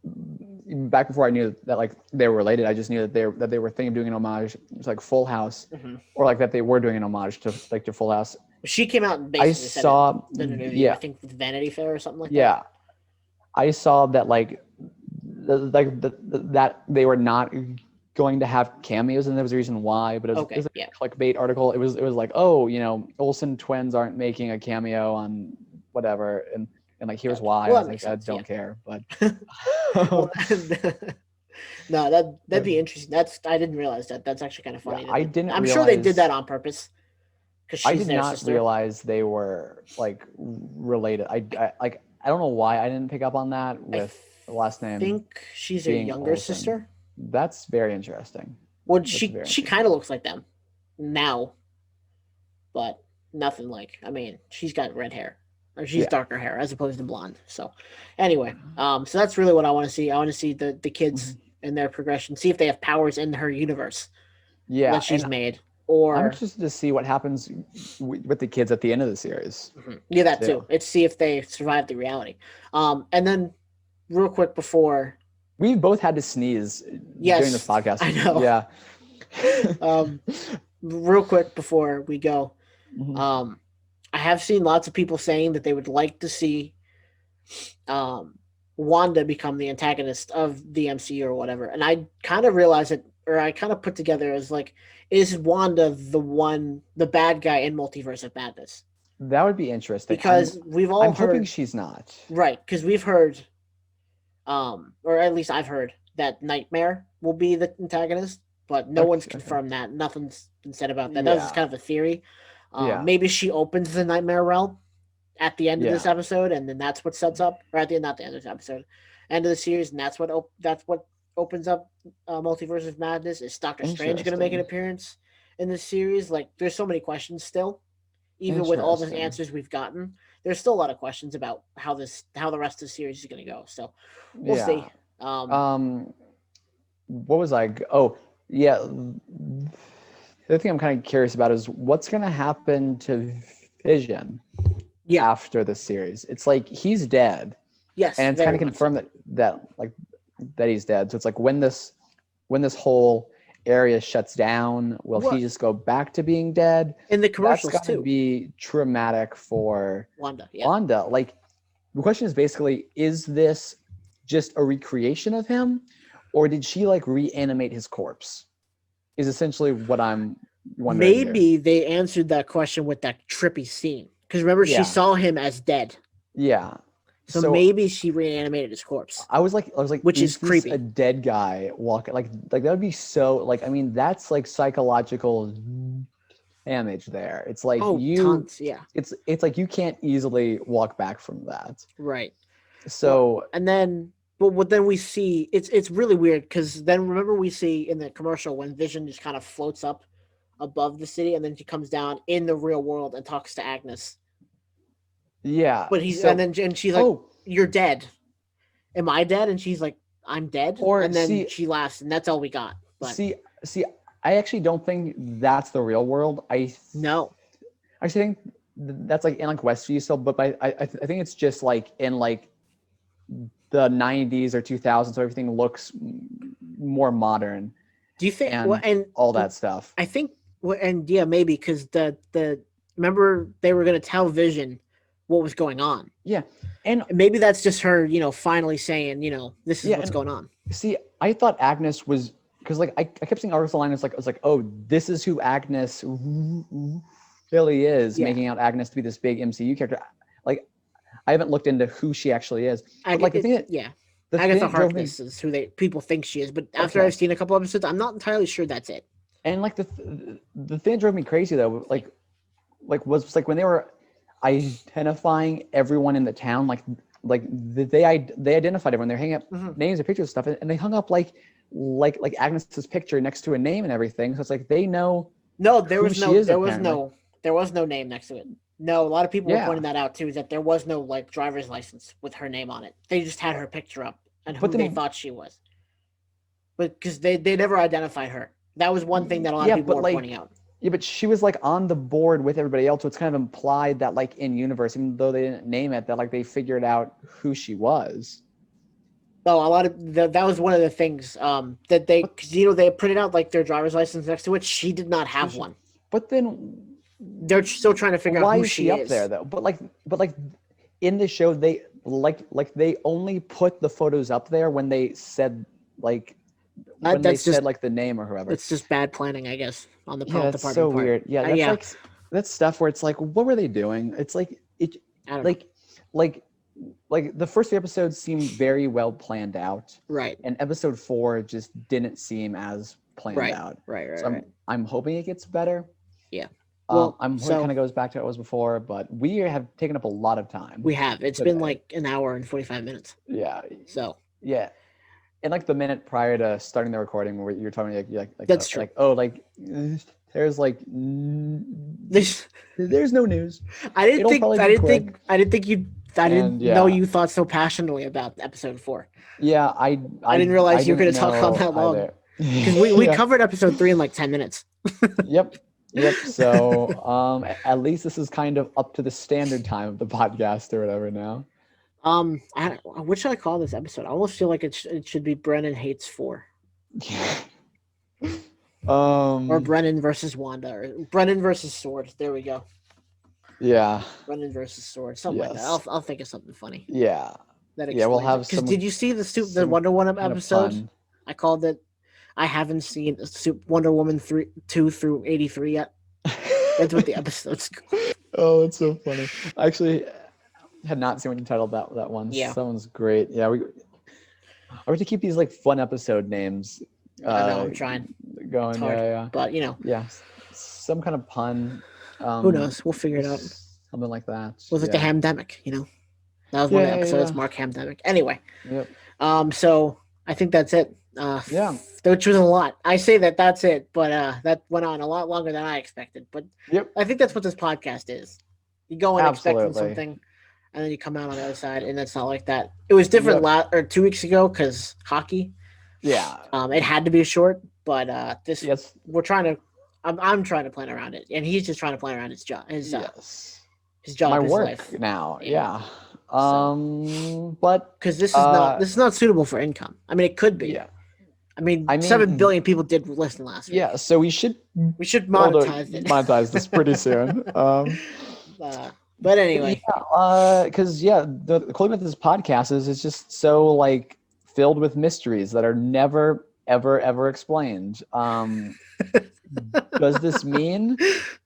back before I knew that like they were related. I just knew that they were thinking of doing an homage to like Full House, or like that they were doing an homage to Full House. She came out and I basically said it saw, in an interview. I yeah, think with Vanity Fair or something like that. yeah, I saw that like that they were not going to have cameos, and there was a reason why. But it was Yeah. a clickbait article. It was like, oh, Olsen twins aren't making a cameo on whatever, and like here's Gotcha. why. Well, I that was makes like, I sense. Yeah. don't care, but Well, no, that'd be interesting. I didn't realize that. That's actually kind of yeah, funny. I didn't I'm sure they did realize. that on purpose because I she's did their not sister. realize they were like related. I don't know why I didn't pick up on that I with the last name think she's her being younger Olsen. sister. That's very interesting. Well, That's very she kind interesting. of looks like them now, but nothing like. I mean, she's got red hair, or she's Yeah. darker hair as opposed to blonde. So, anyway, so that's really what I want to see. I want to see the kids Mhm. and their progression. See if they have powers in her universe Yeah, that she's and made, I'm or interested to see what happens with the kids at the end of the series yeah, that too. too. It's see if they survive the reality. And then real quick before, We both had to sneeze during this yes, podcast. I know. Yeah. um, real quick before we go, Mhm. um, I have seen lots of people saying that they would like to see um, Wanda become the antagonist of the MCU or whatever. And I kind of realized it, or I kind of put together as like, is Wanda the bad guy in Multiverse of Madness? That would be interesting. Because we've all I'm hoping heard, she's not. right? Because we've heard, or at least I've heard that Nightmare will be the antagonist, but no one's Okay. confirmed that. Nothing's been said about that. That was just Yeah. kind of a theory. Yeah. Maybe she opens the Nightmare realm at the end of this Yeah. episode, and then that's what sets up, or at the end, not the end of this episode, end of the series, and that's what opens up Multiverse of Madness. Is Doctor Strange going to make an Interesting. appearance in this series? Like, there's so many questions still, even with all the Interesting. answers we've gotten. There's still a lot of questions about how the rest of the series is going to go. So we'll Yeah. see. What was I? Oh, yeah. The other thing I'm kind of curious about is what's going to happen to Vision Yeah. after the series. It's like he's dead, Yes. and it's kind Very of much so. confirmed that he's dead. So it's like when this whole area shuts down, will he What just go back to being dead? in the That's commercials got to too? be traumatic for Wanda. Yeah. Wanda. Like the question is basically, is this just a recreation of him, or did she like reanimate his corpse? Is essentially what I'm wondering here. Maybe they answered that question with that trippy scene. Because remember, she Yeah. saw him as dead. Yeah. So maybe she reanimated his corpse, I was like, which is is this creepy. a dead guy walking? Like that would be so like. I mean, that's like psychological damage there. It's like Tons. Yeah. it's like you can't easily walk back from that. Right. Well, So and then, but what then we see, it's really weird because then remember we see in the commercial when Vision just kind of floats up above the city and then she comes down in the real world and talks to Agnes. yeah. But he's So and she's like, oh, "You're dead. Am I dead?" And she's like, "I'm dead." or And then she laughs, and that's all we got. But see. I actually don't think that's the real world. no, I think that's like in like Westview still, but I think it's just like in like the 90s or 2000s, so everything looks more modern. Do you think? Well, and and all that stuff. I think, well, and yeah, maybe because the remember they were going to tell Vision what was going on. Yeah, and And maybe that's just her, finally saying, this is yeah, what's and going on. see, I thought Agnes was because like I kept seeing articles online. It's like I was like, oh, this is who Agnes really is, Yeah, making out Agnes to be this big MCU character. Like I haven't looked into who she actually is, but like yeah. the thing Agatha that drove me Harkness is who they people think she is, but after okay, I've seen a couple episodes, I'm not entirely sure that's it. and like the thing that drove me crazy though, like was like when they were identifying everyone in the town, like they identified everyone. They're hanging up Mm-hmm. names and pictures and stuff, and they hung up like Agnes's picture next to a name and everything. So it's like they know No, who she is apparently. there was no name next to it. No, a lot of people were Yeah, pointing that out too. Is that there was no like driver's license with her name on it. They just had her picture up and but who they then thought she was, but because they never identified her. That was one thing that a lot of yeah, people but were pointing out. yeah, but she was like on the board with everybody else, so it's kind of implied that like in universe, even though they didn't name it, that like they figured out who she was. So a lot of that was one of the things that they, But because they printed out like their driver's license next to it. She did not so have she, one. but then They're still trying to figure out why who is she she up there is. though? But like in the show, they like they only put the photos up there when they said like when they That's just said like the name or whoever. That's just bad planning, I guess, on the Yeah, prompt that's department so part. weird. Yeah, that's Yeah, like that's stuff where it's like, what were they doing? It's like it I don't know. like like like the first few episodes seemed very well planned out, Right, and episode 4 just didn't seem as planned right, out. right, So right, I'm right. I'm hoping it gets better. Yeah. Well, I'm hoping it so kind of goes back to what it was before, but we have taken up a lot of time we have. It's been today. like an hour and 45 minutes. Yeah, So yeah. And like the minute prior to starting the recording, where you're talking that's true. like oh there's like This there's no news. It'll probably be quick. I didn't And know yeah, you thought so passionately about episode 4. yeah, I didn't I realize you were didn't going to talk on know that long either. because we Yeah. covered episode 3 in like 10 minutes. Yep. Yep. So at least this is kind of up to the standard time of the podcast or whatever now. What should I call this episode? I almost feel like it should be Brennan hates 4. Or um Brennan versus Wanda, or Brennan versus Sword. There we go. yeah. Brennan versus Sword, something like that. Yes. I'll think of something funny Yeah. that Yeah, we'll explains it. have Because did you see the some Wonder Woman kind of episode? pun. I called it. I haven't seen Wonder Woman 2 through 83 yet. That's what the episode's called. Oh, that's so funny. I actually had not seen when you titled that one. Yeah, That one's great. Yeah, we have to keep these like fun episode names I know. I'm trying. going. It's hard, Yeah, but yeah. Some kind of pun. who knows? We'll figure it out. Something like that. Was it the Yeah. Hamdemic? That was one of the Yeah, episodes. yeah. Mark Hamdemic. Anyway, Yep. so I think that's it. Yeah. Which was a lot. I say that's it, but that went on a lot longer than I expected. But Yep. I think that's what this podcast is. You go in expecting Absolutely. something, and then you come out on the other side, and it's not like that. It was different Yep. 2 weeks ago because hockey. Yeah. It had to be short, but this Yes. we're trying to. I'm trying to plan around it, and he's just trying to plan around his job, Yes. his job, My his work life. now. Yeah. Yeah. But Because this is not suitable for income. I mean, it could be. yeah. I mean, I mean, 7 billion people did listen last week. Yeah. So we should We should be able to monetize it. monetize this pretty soon. But anyway, Because the quality of this podcast is it's just so like filled with mysteries that are never ever explained. Does this mean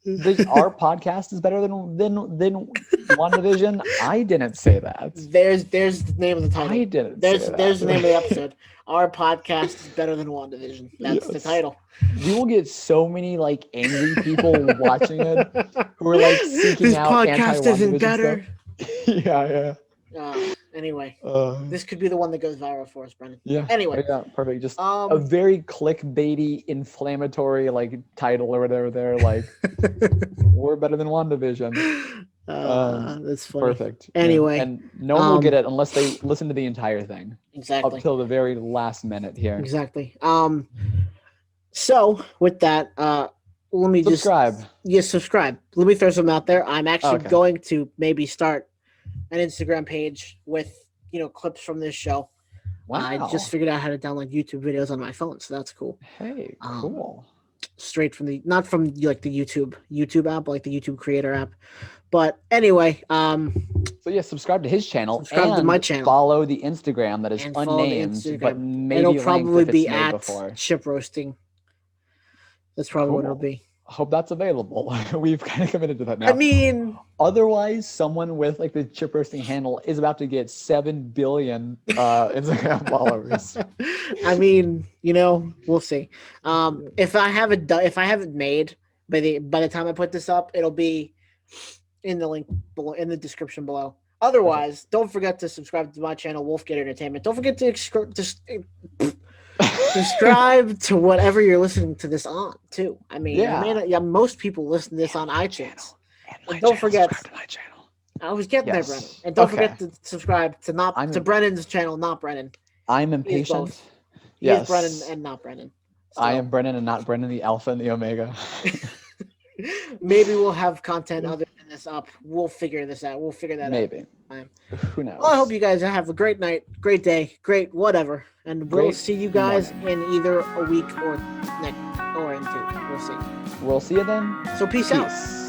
that our podcast is better than WandaVision? I didn't say that. there's the name of the title. I didn't. There's say that. there's the name of the episode. Our podcast is better than WandaVision. That's the Yes. title. We will get so many like angry people watching it who are like seeking This out podcast isn't anti-WandaVision better. stuff. Yeah. Anyway, Uh, this could be the one that goes viral for us, Brennan. yeah. Anyway, Yeah. Perfect. Just a um, very clickbaity, inflammatory like title or whatever. They're like, we're better than WandaVision. that's funny. Perfect. Anyway, and no one will get it unless they listen to the entire thing exactly. up till the very last minute here. Exactly. So with that, let me Subscribe. subscribe. Let me throw something out there. I'm actually Okay. going to maybe start an Instagram page with clips from this show. I just Wow. figured out how to download YouTube videos on my phone, so that's cool. Hey, Um, cool. Straight from the not from like the YouTube app, like the YouTube Creator app. But anyway, So yeah, subscribe to his channel subscribe to my and channel follow the Instagram that is and follow the unnamed but Instagram. It'll maybe linked probably if it's be made at before. Chip Roasting. That's probably what it'll Cool. be. Hope that's available. We've kind of committed to that I now. mean, Otherwise, someone with like the chip roasting handle is about to get 7 billion Instagram followers. I mean, we'll see. If I have it done, if I have it made by the time I put this up, it'll be in the link below, in the description below. Otherwise, don't forget to subscribe to my channel, Wolfgate Entertainment. Don't forget to subscribe to whatever you're listening to this on too. I mean, you may Yeah. not. Yeah, most people listen to this on My iTunes. channel. And And my don't channel. forget, Subscribe to my channel. I was getting there, Brennan. Yes. And don't Okay. forget to subscribe to Brennan's channel, not Brennan. I'm He is impatient. both. He is Brennan Yes. and not Brennan. I So am Brennan and not Brennan, the Alpha and the Omega. maybe we'll have content other than this up. We'll figure this out. We'll figure that Maybe. out. Who knows? Well, I hope you guys have a great night, great day, great whatever, and we'll Great see you guys morning. in either a week or next or in two. We'll see. We'll see you then. So peace out. Peace.